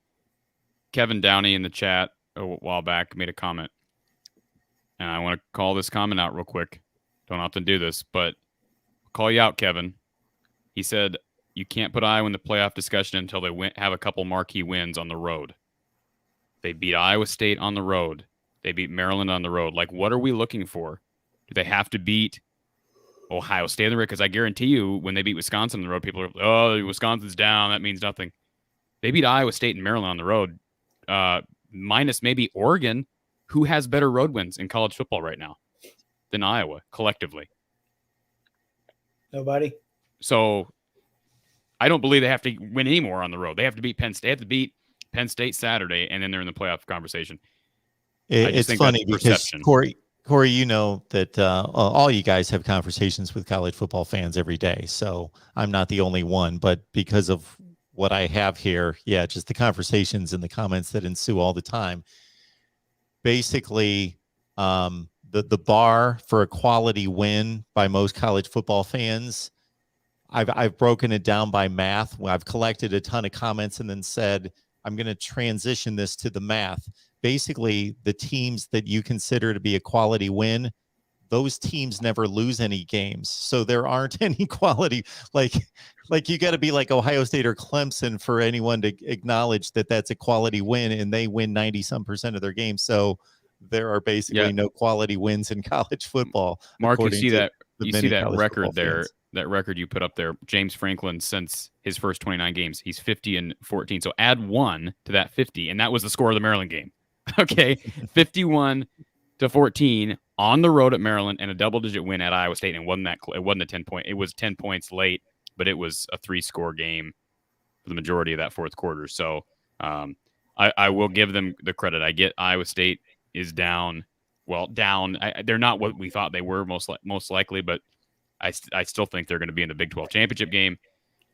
Kevin Downey in the chat a while back made a comment, and I want to call this comment out real quick. Don't often do this, but I'll call you out, Kevin. He said, you can't put Iowa in the playoff discussion until they have a couple marquee wins on the road. They beat Iowa State on the road. They beat Maryland on the road. Like, what are we looking for? Do they have to beat Ohio State on the road? Because I guarantee you, when they beat Wisconsin on the road, people are, oh, Wisconsin's down. That means nothing. They beat Iowa State and Maryland on the road, minus maybe Oregon, who has better road wins in college football right now than Iowa collectively. Nobody. So I don't believe they have to win any more on the road. They have to beat Penn State. They have to beat Penn State Saturday, and then they're in the playoff conversation. It's funny because Corey, that all you guys have conversations with college football fans every day. So I'm not the only one, but because of what I have here, just the conversations and the comments that ensue all the time. Basically, the bar for a quality win by most college football fans, I've broken it down by math. I've collected a ton of comments and then said, I'm going to transition this to the math. Basically, the teams that you consider to be a quality win, those teams never lose any games. So there aren't any quality, like you got to be like Ohio State or Clemson for anyone to acknowledge that that's a quality win, and they win 90% of their games. So there are basically no quality wins in college football. Mark, you see that record there, fans. that record you put up there. James Franklin, since his first 29 games, he's 50-14. So add 1 to that 50, and that was the score of the Maryland game. Okay, 51-14 on the road at Maryland, and a double-digit win at Iowa State. And it wasn't a 10-point. It was 10 points late, but it was a 3-score game for the majority of that fourth quarter. So I will give them the credit. I get Iowa State is down. Well, down. They're not what we thought they were most likely, but I still think they're going to be in the Big 12 championship game.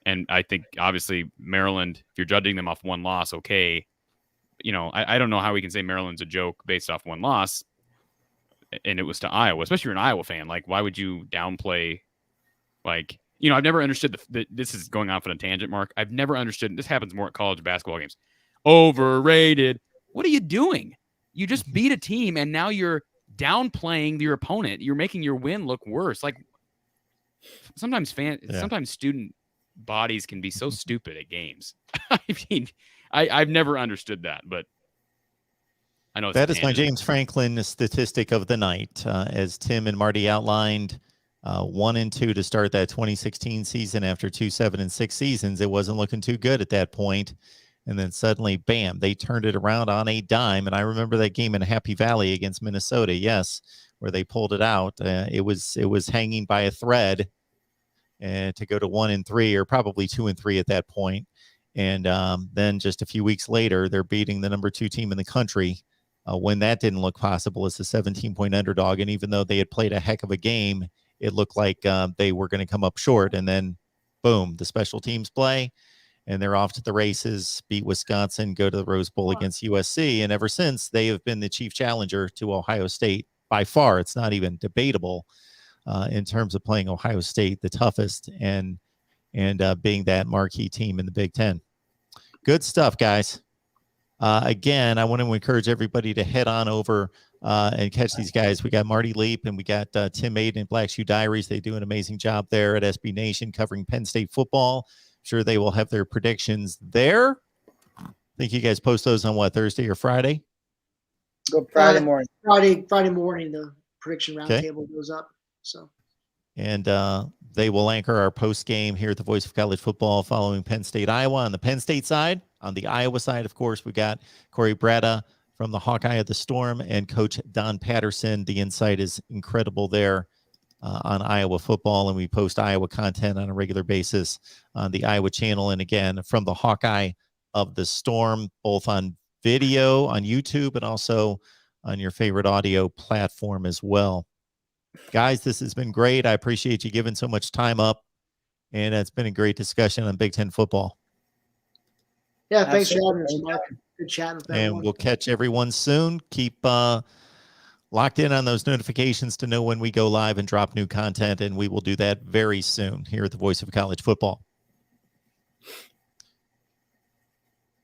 And I think, obviously, Maryland, if you're judging them off one loss, okay. I don't know how we can say Maryland's a joke based off one loss, and it was to Iowa, especially if you're an Iowa fan. Like, why would you downplay, I've never understood this is going off on a tangent, Mark. I've never understood, this happens more at college basketball games. Overrated. What are you doing? You just beat a team, and now you're downplaying your opponent. You're making your win look worse. Like, sometimes student bodies can be so stupid at games. I mean, I've never understood that, but I know that is my James Franklin statistic of the night. As Tim and Marty outlined, 1-2 to start that 2016 season after 2 7-6 seasons. It wasn't looking too good at that point. And then suddenly, bam, they turned it around on a dime. And I remember that game in Happy Valley against Minnesota, yes, where they pulled it out. It was hanging by a thread to go to 1-3 or probably 2-3 at that point. And then just a few weeks later, they're beating the number 2 team in the country when that didn't look possible as a 17-point underdog. And even though they had played a heck of a game, it looked like they were going to come up short. And then, boom, the special teams play, and they're off to the races, beat Wisconsin, go to the Rose Bowl against USC. And ever since, they have been the chief challenger to Ohio State by far. It's not even debatable in terms of playing Ohio State, the toughest, and being that marquee team in the Big Ten. Good stuff, guys. Again, I want to encourage everybody to head on over and catch these guys. We got Marty Leap and we got Tim Maiden and Black Shoe Diaries. They do an amazing job there at SB Nation covering Penn State football. I'm sure they will have their predictions there. I think you guys post those on what, Thursday or Friday? Go Friday morning. Friday morning, the prediction roundtable goes up. So, and they will anchor our post game here at the Voice of College Football following Penn State, Iowa. On the Penn State side, on the Iowa side, of course, we got Corey Bratta from the Hawkeye of the Storm and Coach Don Patterson. The insight is incredible there on Iowa football, and we post Iowa content on a regular basis on the Iowa channel. And again, from the Hawkeye of the Storm, both on video on YouTube and also on your favorite audio platform as well. Guys, this has been great. I appreciate you giving so much time up, and it's been a great discussion on Big Ten football. Yeah, thanks for having us, Mark. Good chatting with everyone. And we'll catch everyone soon. Keep locked in on those notifications to know when we go live and drop new content, and we will do that very soon here at the Voice of College Football.